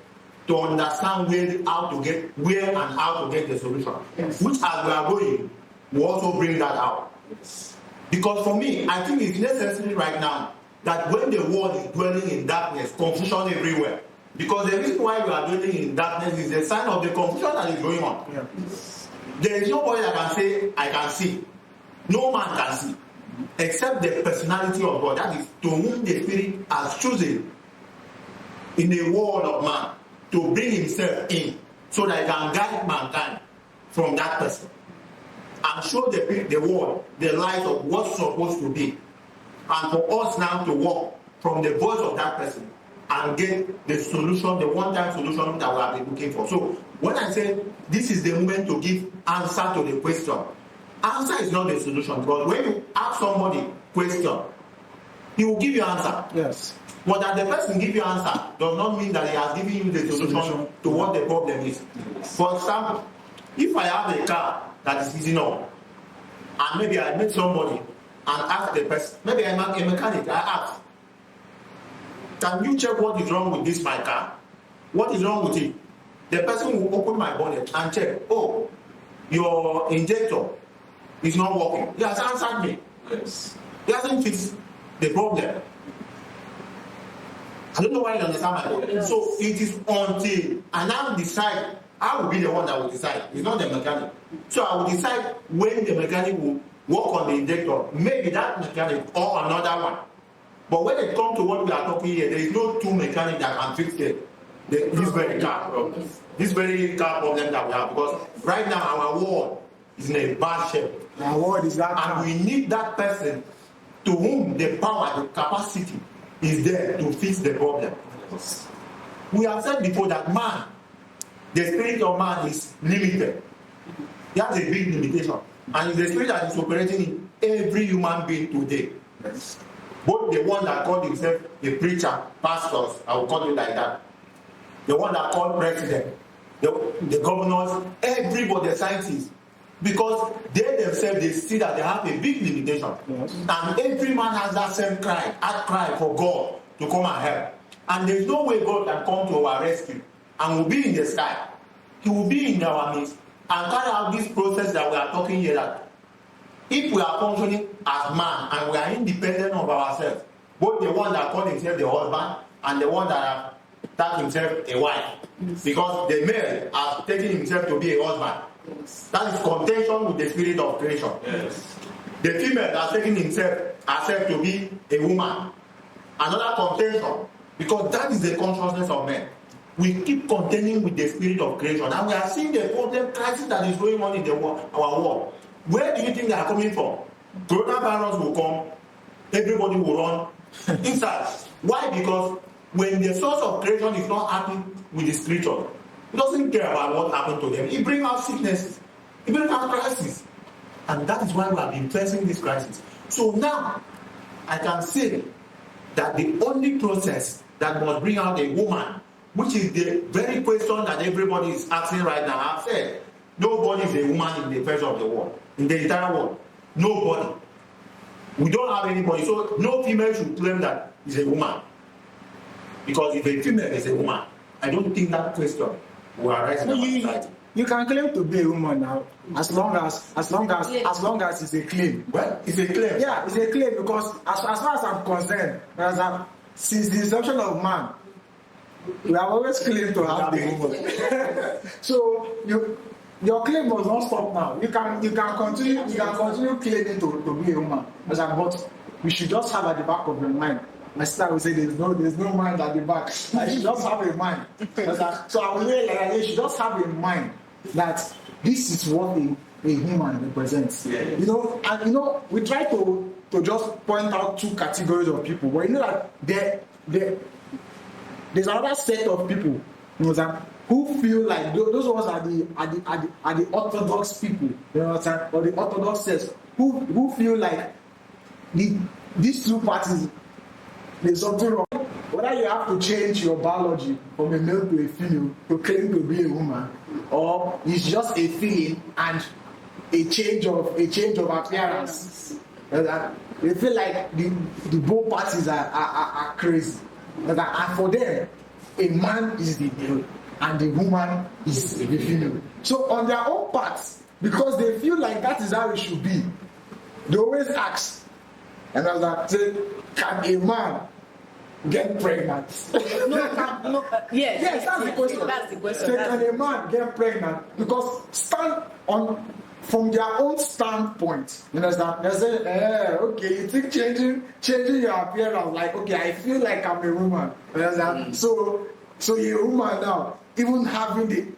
S4: to understand where and how to get the solution.
S5: Yes.
S4: Which, as we are going, we also bring that out.
S5: Yes.
S4: Because for me, I think it's necessary right now that when the world is dwelling in darkness, confusion everywhere. Because the reason why we are dwelling in darkness is a sign of the confusion that is going on.
S1: Yeah.
S4: There is nobody that can say, I can see. No man can see. Except the personality of God. That is to whom the Spirit has chosen in the world of man to bring himself in so that he can guide mankind from that person and show the world the light of what's supposed to be. And for us now to walk from the voice of that person and get the solution, the one-time solution that we have been looking for. So when I say this is the moment to give answer to the question, answer is not the solution, because when you ask somebody question, he will give you answer.
S1: Yes.
S4: But that the person give you answer does not mean that he has given you the solution to what the problem is. For example, if I have a car that is easing up, and maybe I meet somebody and ask the person, maybe I'm a mechanic, I ask, can you check what is wrong with this my car? What is wrong with it? The person will open my bonnet and check, oh, your injector is not working. He has answered me.
S5: Yes.
S4: He hasn't fixed the problem. I don't know why you understand my point.
S5: Yes.
S4: So it is until I now decide, I will be the one that will decide. It's not the mechanic. So I will decide when the mechanic will work on the injector. Maybe that mechanic or another one. But when it comes to what we are talking here, there is no two mechanics that can fix this very car problem. This very car problem that we have. Because right now our world is in a bad shape.
S1: Our word is that
S4: And
S1: car.
S4: we need that person to whom the power, the capacity is there to fix the problem. We have said before that man, the spirit of man is limited. He has a big limitation. And it's the spirit that is operating in every human being today.
S1: Yes.
S4: Both the one that called himself a preacher, pastors, I will call it like that. The one that called president, the governors, everybody, the scientists. Because they themselves, they see that they have a big limitation.
S1: Yes.
S4: And every man has that same cry for God to come and help. And there's no way God can come to our rescue and will be in the sky. He will be in our midst and carry out this process that we are talking here, that if we are functioning as man and we are independent of ourselves, both the one that called himself the husband and the one that tag himself a wife because the male has taken himself to be a husband. That is contention with the spirit of creation.
S5: Yes.
S4: The female has taken herself to be a woman. Another contention, because that is the consciousness of men. We keep contending with the spirit of creation, and we are seeing the problem crisis that is going on in the world, our world. Where do you think they are coming from? Coronavirus will come, everybody will run inside. Why? Because when the source of creation is not happy with the creature, he doesn't care about what happened to them. He brings out sicknesses, he brings out crisis, and that is why we have been facing this crisis. So now, I can say that the only process that must bring out a woman, which is the very question that everybody is asking right now. I've said, nobody is a woman in the face of the world, in the entire world. Nobody. We don't have anybody. So no female should claim that is a woman. Because if a female is a woman, I don't think that question will arise in our society.
S1: You can claim to be a woman now, as long as it's a claim.
S4: Well, it's a claim.
S1: Yeah, it's a claim because as far as I'm concerned, since the inception of man, we have always claimed to have the woman. So your claim does not stop now. You can continue claiming to be a woman. But we should just have at the back of your mind. My sister will say there's no mind at the back. I should just have a mind. So I will say like you should just have a mind that this is what a human represents.
S5: Yes.
S1: And we try to just point out two categories of people, but you know that there's another set of people, who feel like those ones are the orthodox people, or the orthodox sects, who feel like these two parties, there's something wrong. Whether you have to change your biology from a male to a female to claim to be a woman, or it's just a feeling and a change of appearance. They feel like the both parties are crazy. And for them, a man is the male and the woman is the female. So on their own parts, because they feel like that is how it should be, they always ask, and I was like, say, can a man get pregnant?
S2: Yes,
S1: that's the question.
S2: That's the question.
S1: Say, can a man get pregnant? Because from their own standpoint, you understand? They say, okay, you think changing your appearance, like, okay, I feel like I'm a woman. You understand? So you're a woman now, even having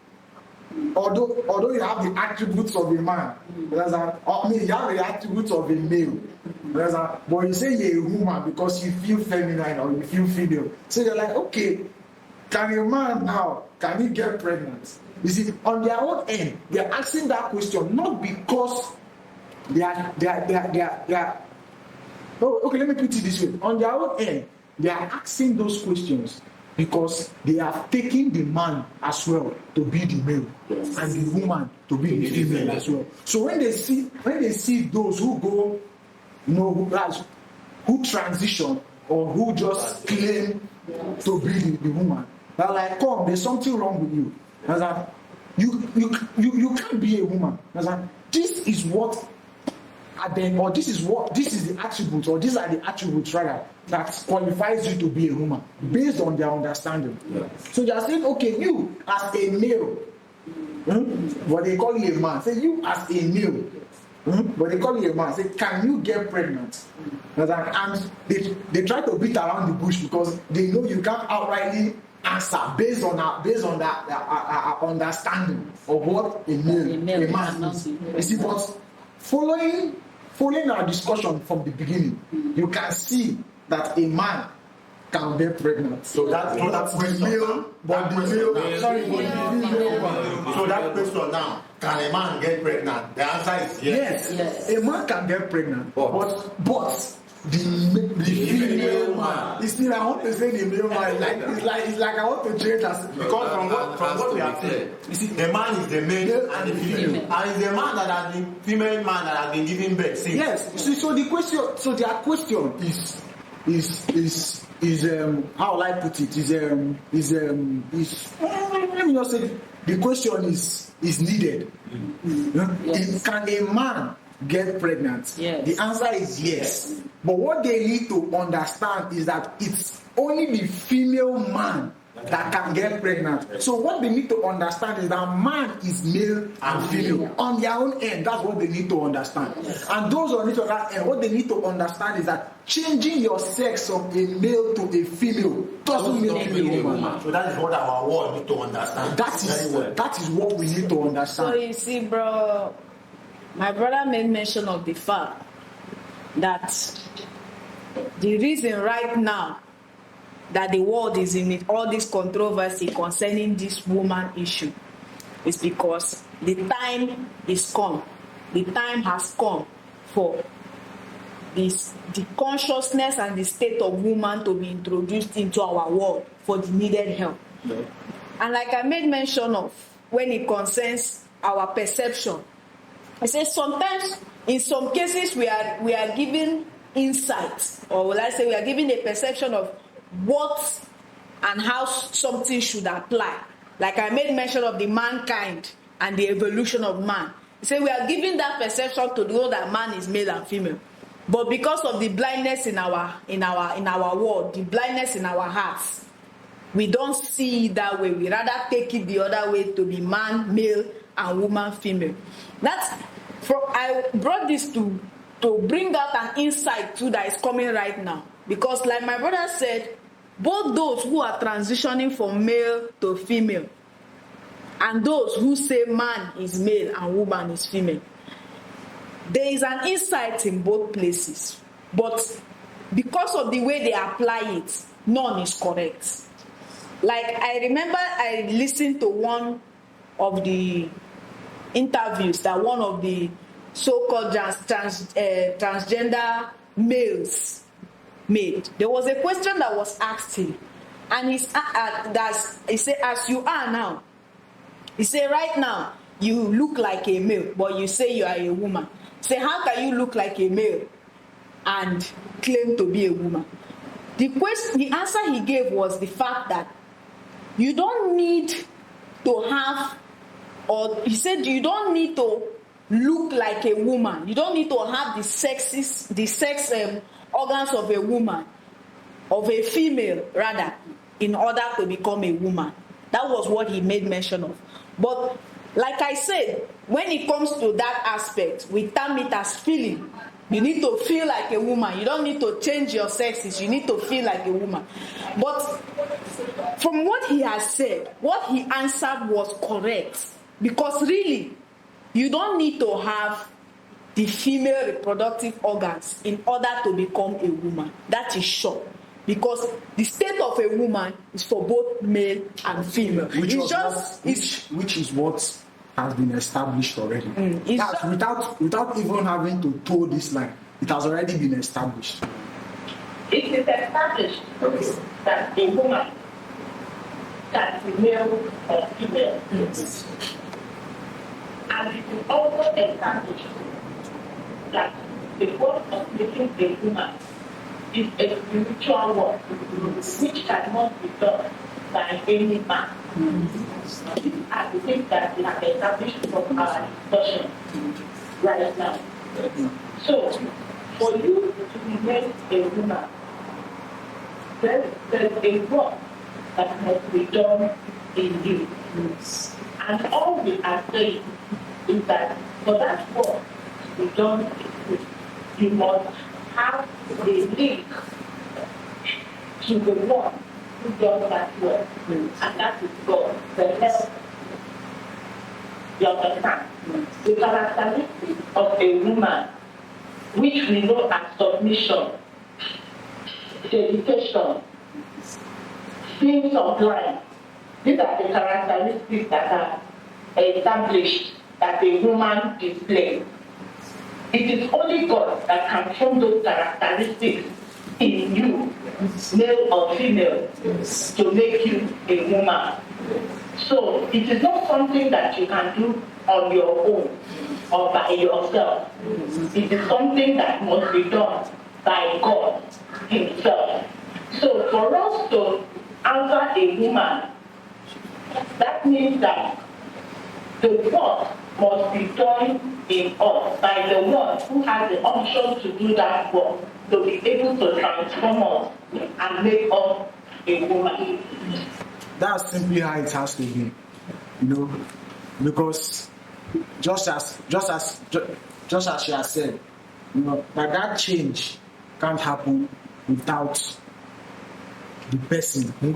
S1: although you have the attributes of a man, you understand? You have the attributes of a male. You understand? But you say you're a woman because you feel feminine or you feel female. So you're like, okay, can a man now, can he get pregnant? You see, on their own end, they're asking that question not because they are. Oh, okay, let me put it this way. On their own end, they are asking those questions because they have taken the man as well to be the male, yes, and the woman to be the female as well. So when they see those who go, who transition or who just claim to be the woman, they're like, come, there's something wrong with you. You can't be a woman. This is what, this is the attributes, or these are the attributes rather that qualifies you to be a woman based on their understanding. Yes. So they are saying, okay, you as a male, but they call you a man. Say you as a male, but they call you a man. Say, can you get pregnant? And they try to beat around the bush because they know you can't outrightly answer based on that understanding of what a man is. You see, but following our discussion from the beginning, you can see that a man can get pregnant.
S4: So that's question. So that question now, can a man get pregnant? The answer is yes.
S1: Yes. A man can get pregnant, but the female man. You see, I want to say the male man. It's like I want to change us
S4: because from what we have said, you see, the man is the male and the female, and it's the man that has been female man that has been giving birth. See?
S1: Yes. So their question is how will I put it? Let me just say the question is needed. Yes. Can a man get pregnant?
S2: Yes.
S1: The answer is yes. But what they need to understand is that it's only the female man that can get pregnant. So what they need to understand is that man is male and female. On their own end, that's what they need to understand. And those on each other end, what they need to understand is that changing your sex from a male to a female doesn't make you a woman.
S4: So that is what our world need to understand.
S1: That is what we need to
S2: So
S1: understand.
S2: you see, bro, my brother made mention of the fact that the reason right now that the world is in all this controversy concerning this woman issue is because the time is come. The time has come for the consciousness and the state of woman to be introduced into our world for the needed help.
S1: Yeah.
S2: And like I made mention of, when it concerns our perception, I say sometimes, in some cases, we are given insights, or will I say we are given a perception of what and how something should apply. Like I made mention of the mankind and the evolution of man. So we are given that perception to know that man is male and female. But because of the blindness in our world, the blindness in our hearts, we don't see it that way. We rather take it the other way, to be man, male, and woman, female. I brought this to bring out an insight too that is coming right now. Because like my brother said, both those who are transitioning from male to female and those who say man is male and woman is female, there is an insight in both places. But because of the way they apply it, none is correct. Like I remember I listened to one of the interviews that one of the so-called transgender males made. There was a question that was asked him, and he said, as you are now, he said, right now you look like a male, but you say you are a woman. Say, how can you look like a male and claim to be a woman? The answer he gave was the fact that you don't need to have, or he said you don't need to look like a woman. You don't need to have the sex organs of a woman, of a female rather, in order to become a woman. That was what he made mention of. But like I said, when it comes to that aspect, we term it as feeling. You need to feel like a woman. You don't need to change your sexes. You need to feel like a woman. But from what he has said, what he answered was correct. Because really, you don't need to have the female reproductive organs in order to become a woman. That is sure. Because the state of a woman is for both male and female.
S1: Which is what has been established already. Without even having to toe this line, it has already been established.
S5: It is established that a woman can be male or female.
S1: Yes.
S5: And it is also established that the work of making a woman is a spiritual work which cannot be done by any man. I think that we have established from our discussion right now. So, for you to be made a woman, there is a work that must be done in you. And all we are saying is that for that work to be done in you, you must have a link to the one who does that work, and that is God, the help. You understand? The characteristics of a woman, which we know as submission, dedication, being sublime, these are the characteristics that are established that a woman displays. It is only God that can form those characteristics in you, male or female, to make you a woman. So it is not something that you can do on your own or by yourself. It is something that must be done by God Himself. So for us to answer a woman, that means that the work must be done in us by the one who has the option to do that work, to be able to transform us and make us a woman.
S1: that's simply how it has to be, because just as she has said, that change can't happen without the person who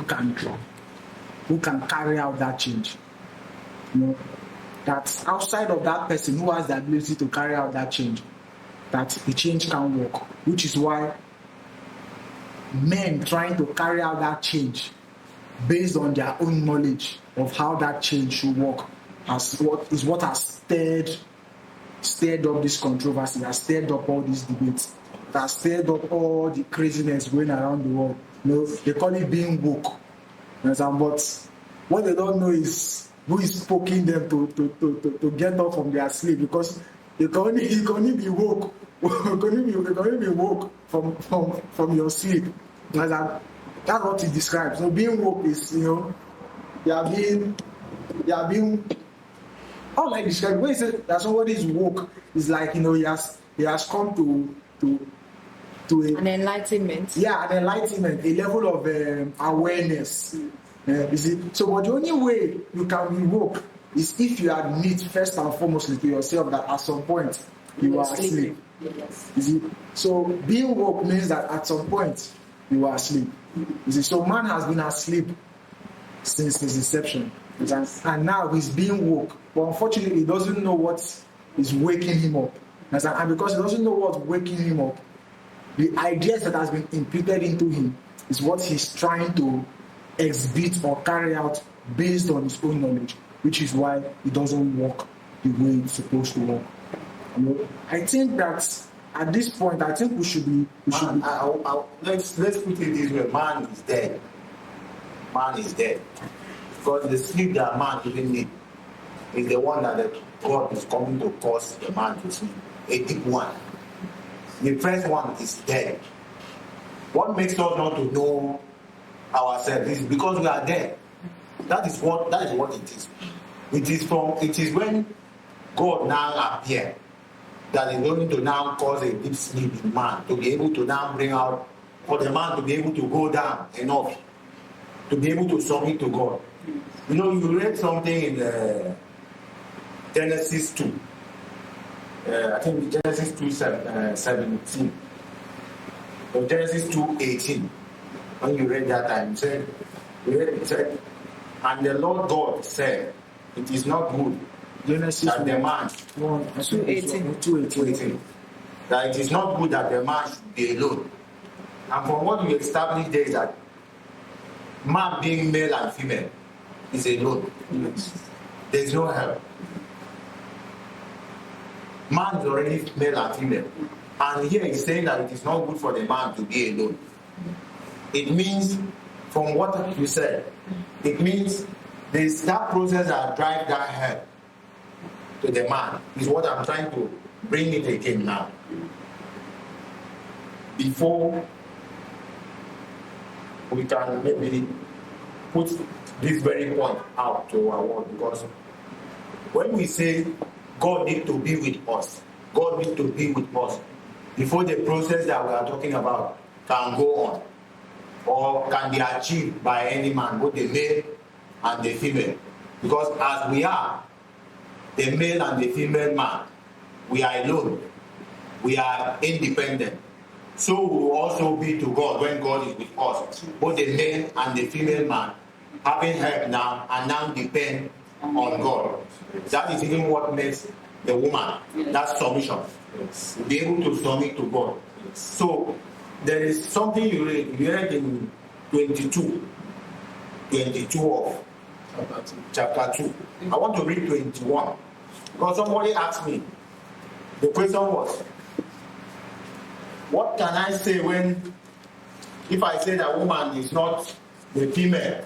S1: can carry out that change. That outside of that person who has the ability to carry out that change, that the change can work, which is why men trying to carry out that change based on their own knowledge of how that change should work is what has stirred up this controversy, has stirred up all these debates, that has stirred up all the craziness going around the world. They call it being woke. But what they don't know is who is poking them to get up from their sleep, because you can only be woke. You can only be woke from your sleep. That's what it describes. So being woke is, you are being how like describe when you say that somebody is woke, is like he has come to
S2: an enlightenment.
S1: Yeah, an enlightenment, a level of awareness. You see, so but the only way you can be woke is if you admit first and foremost to yourself that at some point you are asleep.
S5: Yes.
S1: You see, so being woke means that at some point you are asleep. You see, so man has been asleep since his inception, and now he's being woke. But unfortunately, he doesn't know what is waking him up. And because he doesn't know what's waking him up, the ideas that has been imputed into him is what he's trying to exhibit or carry out based on his own knowledge, which is why it doesn't work the way it's supposed to work. I think that at this point, I think we should be.
S4: Let's put it this way: man is dead. Man is dead because the sleep that man even need is the one that God is coming to cause the man to sleep. A deep one. The first one is dead. What makes us not to know ourselves is because we are dead. That is what it is. It is when God now appears that is going to now cause a deep sleep in man, to be able to now bring out, for the man to be able to go down enough, to be able to submit to God. You read something in Genesis 2. I think Genesis 2:17. Or Genesis 2:18. When you read that time, it said, and the Lord God said, it is not good
S1: Genesis
S4: that the man
S1: 2:18.
S4: That it is not good that the man should be alone. And from what we established there is that man being male and female is alone. There is no help. Man is already male and female. And here he's saying that it is not good for the man to be alone. It means, from what you said, it means there's that process that drives that help to the man, is what I'm trying to bring it again now. Before we can maybe put this very point out to our world, because when we say God needs to be with us, God needs to be with us before the process that we are talking about can go on or can be achieved by any man, both the male and the female. Because as we are, the male and the female man, we are alone, we are independent. So we will also be to God when God is with us, both the male and the female man, having help now and now depend on God. That is even what makes the woman, that submission, to be able to submit to God. So there is something you read in 22 of chapter 2. I want to read 21 because somebody asked me, the question was, what can I say if I say that woman is not the female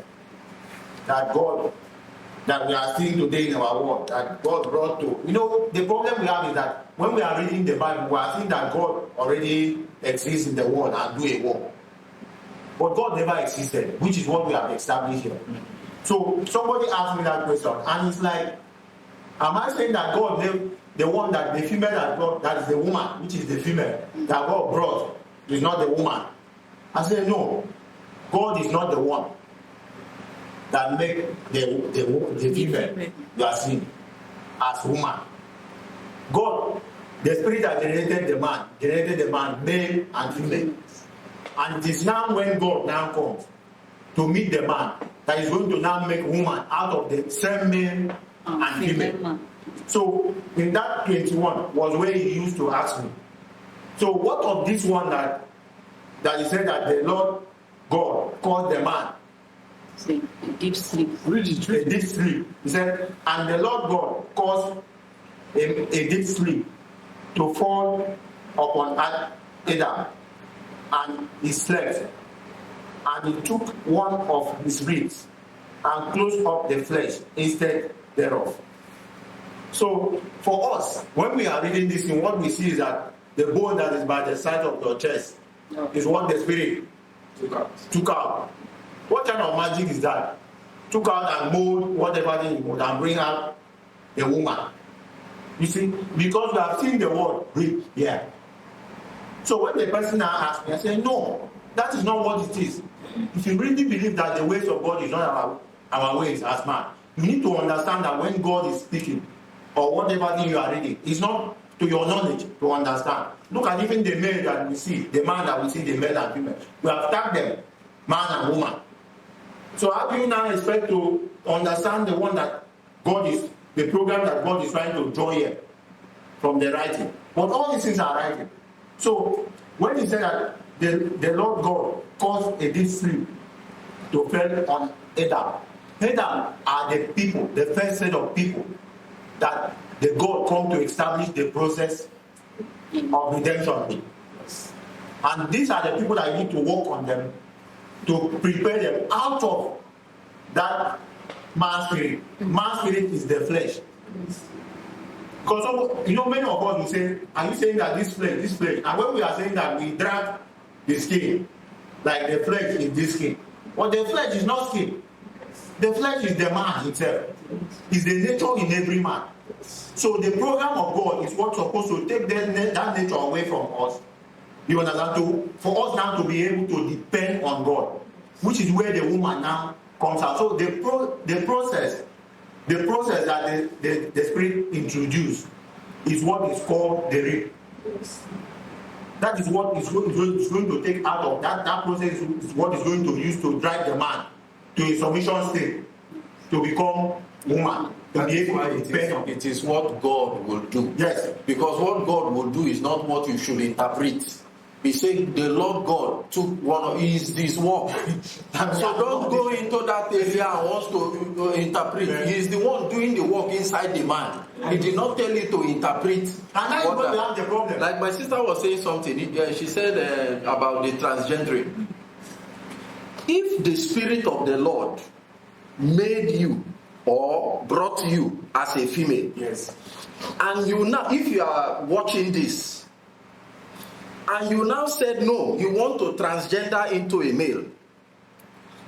S4: that we are seeing today in our world, that God brought to? The problem we have is that when we are reading the Bible, we are seeing that God already exists in the world and do a work. But God never existed, which is what we have established here. So somebody asked me that question, and it's like, am I saying that God, the one that the female that God, that is the woman, which is the female, that God brought, is not the woman? I said, no, God is not the one. that make the female you are seeing as woman. God, the spirit that generated the man, male and female. And it is now when God now comes to meet the man that is going to now make woman out of the same male and female. So in that 21 was where he used to ask me. So what of this one that he said that the Lord God called the man?
S2: A deep sleep.
S1: Read it.
S4: A deep sleep. He said, and the Lord God caused a deep sleep to fall upon Adam, and he slept. And he took one of his ribs and closed up the flesh instead thereof. So for us, when we are reading this thing, what we see is that the bone that is by the side of your chest is what the spirit took out. What kind of magic is that? Took out and mold whatever thing he mold and bring out a woman. You see, because we have seen the word rib here. So when the person now asks me, I say, no, that is not what it is. If you really believe that the ways of God is not our ways as man, you need to understand that when God is speaking, or whatever thing you are reading, it's not to your knowledge to understand. Look at even the male that we see, the man that we see, the male and female. We have tagged them, man and woman. So how do you now expect to understand the one that God is, the program that God is trying to draw here from the writing? But all these things are writing. So when he said that the Lord God caused a deep sleep to fall on Adam. Adam are the people, the first set of people that the God come to establish the process of redemption. And these are the people that you need to work on them to prepare them out of that man spirit. Man spirit is the flesh. Because many of us will say, are you saying that this flesh, and when we are saying that we drag the skin, like the flesh is this skin. But the flesh is not skin. The flesh is the man himself. It's the nature in every man. So the program of God is what's supposed to take that nature away from us. You understand? For us now to be able to depend on God, which is where the woman now comes out. So the process that the Spirit introduced is what is called the rib. That is what is going to take out of that process is what is going to use to drive the man to a submission state, to become woman, to be able to depend on.
S3: It is what God will do.
S4: Yes.
S3: Because what God will do is not what you should interpret. He said the Lord God took one of his work. So don't go into that area and wants to interpret. He is the one doing the work inside the man. He did not tell you to interpret.
S4: And that's what we have the problem.
S3: Like my sister was saying something. She said about the transgendering. If the Spirit of the Lord made you or brought you as a female,
S4: yes,
S3: and you now, if you are watching this, and you now said no, you want to transgender into a male,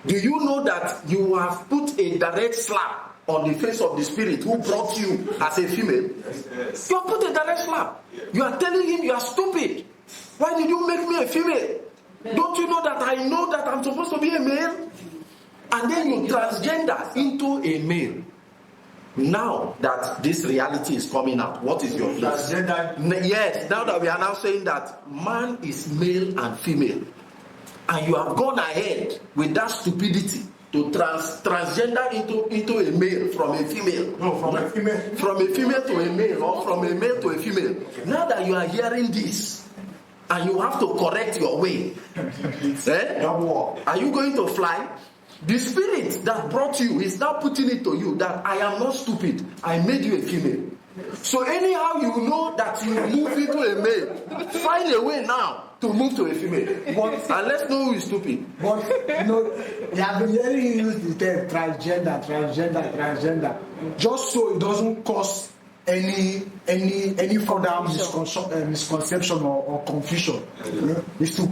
S3: do you know that you have put a direct slap on the face of the Spirit who brought you as a female?
S4: Yes.
S3: You have put a direct slap. You are telling him you are stupid. Why did you make me a female? Don't you know that I know that I'm supposed to be a male? And then you transgender into a male. Now that this reality is coming out, what is your place? Yes, now that we are now saying that man is male and female, and you have gone ahead with that stupidity to transgender into a male from a female.
S4: No, from a female.
S3: From a female to a male, or from a male to a female. Now that you are hearing this, and you have to correct your way, are you going to fly? The Spirit that brought you is now putting it to you that I am not stupid. I made you a female. So anyhow you know that you move into a male, find a way now to move to a female. And let's know who is stupid.
S1: But you have been hearing you use the term transgender, just so it doesn't cause any further misconception or confusion. Is to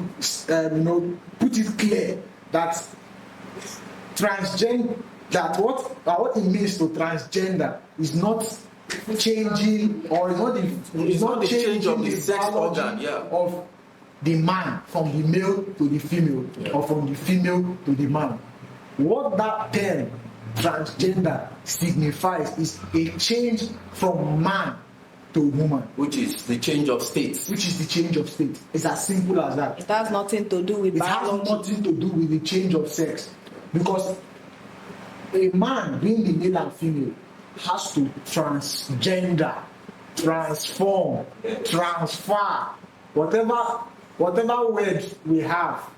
S1: put it clear that transgender, that what it means to transgender is not changing, or it's not
S3: the change of the sex organ,
S1: of the man from the male to the female, or from the female to the man. what that term transgender signifies is a change from man to woman,
S3: which is the change of states.
S1: Which is the change of state. It's as simple as that.
S2: It has nothing to do with biology.
S1: It has nothing to do with the change of sex, because a man, being the male and female, has to transgender, transform, transfer, whatever word we have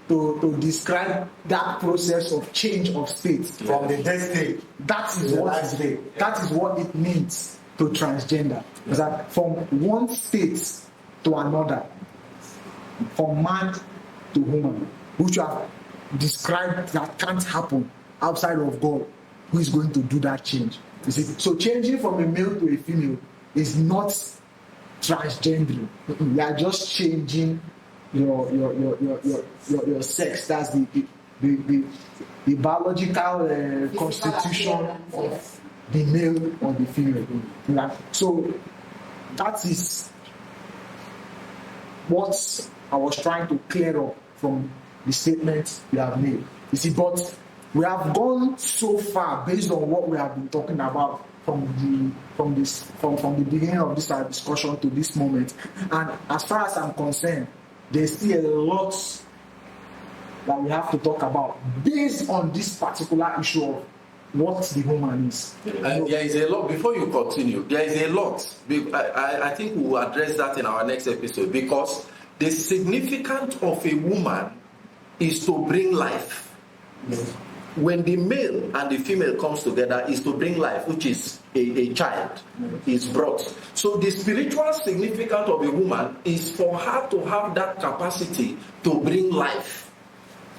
S1: to describe that process of change of state
S4: from the dead state.
S1: That is what it means to transgender. Is that from one state to another, from man to woman, which you have described that can't happen outside of God, who is going to do that change. You see, so changing from a male to a female is not transgendering. You are just changing your sex. That's the biological constitution of the male or the female. So that is what I was trying to clear up from the statements we have made. You see, but we have gone so far based on what we have been talking about from the beginning of this discussion to this moment. And as far as I'm concerned, there's still a lot that we have to talk about based on this particular issue of what the woman is.
S3: And there is a lot, before you continue, there is a lot. I think we will address that in our next episode, because the significance of a woman is to bring life.
S1: Yes.
S3: When the male and the female comes together, is to bring life, which is a child is brought. So the spiritual significance of a woman is for her to have that capacity to bring life.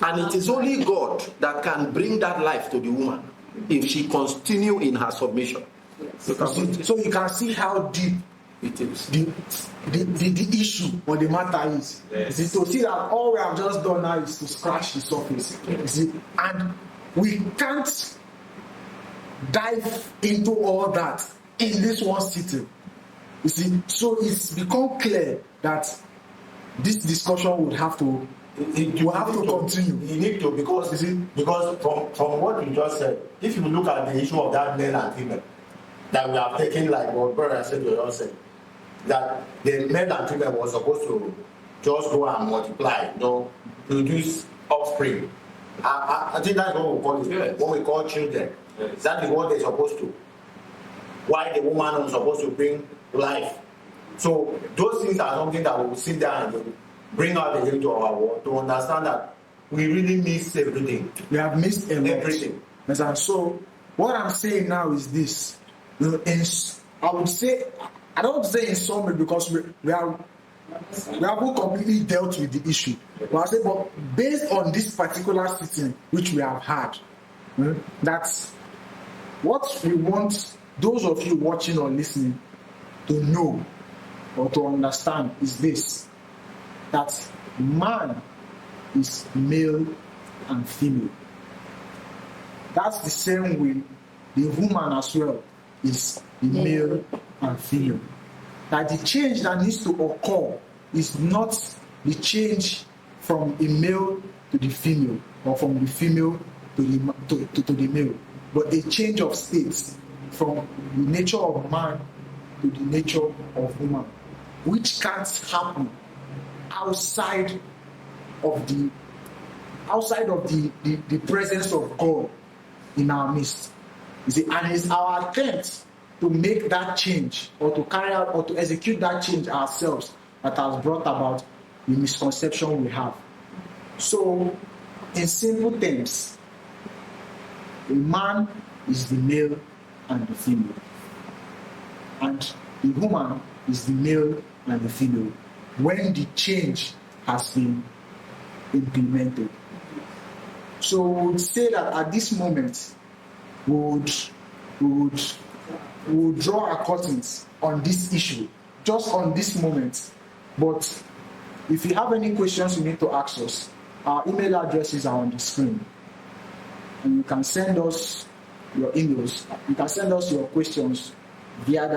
S3: And it is only God that can bring that life to the woman if she continue in her submission.
S1: So you can see how deep
S3: it is.
S1: The issue or the matter is.
S3: Yes.
S1: See, to see that all we have just done now is to scratch the surface. You see, and we can't dive into all that in this one sitting. You see, so it's become clear that this discussion would have to continue.
S4: You need to, because from what you just said, if you look at the issue of that male and female, that we have taken, like what brother said to us, that the male and female was supposed to just go and multiply, produce offspring. I think that's what we call it, yes. What we call children. Yes. That is what they're supposed to. Why the woman was supposed to bring life. So those things are something that we will sit down and bring out again to our world to understand that we really miss everything.
S1: We have missed
S4: everything.
S1: And so what I'm saying now is this. I would say, I don't say in summary, because we haven't completely dealt with the issue. But I say, but based on this particular sitting which we have had, that's what we want those of you watching or listening to know or to understand is this: that man is male and female. That's the same way the woman as well is the male and female. That the change that needs to occur is not the change from a male to the female or from the female to the male, but a change of states from the nature of man to the nature of woman, which can't happen outside of the presence of God in our midst. You see, and it's our attempt to make that change or to carry out or to execute that change ourselves that has brought about the misconception we have. So, in simple terms, the man is the male and the female, and the woman is the male and the female when the change has been implemented. So we would say that at this moment we would draw our curtains on this issue, just on this moment. But if you have any questions you need to ask us, our email addresses are on the screen, and you can send us your emails. You can send us your questions via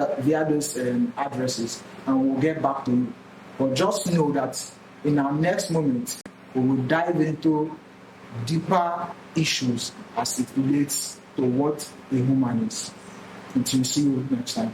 S1: those addresses, and we'll get back to you. But just know that in our next moment we will dive into deeper issues as it relates to what a woman is. Until see you next time.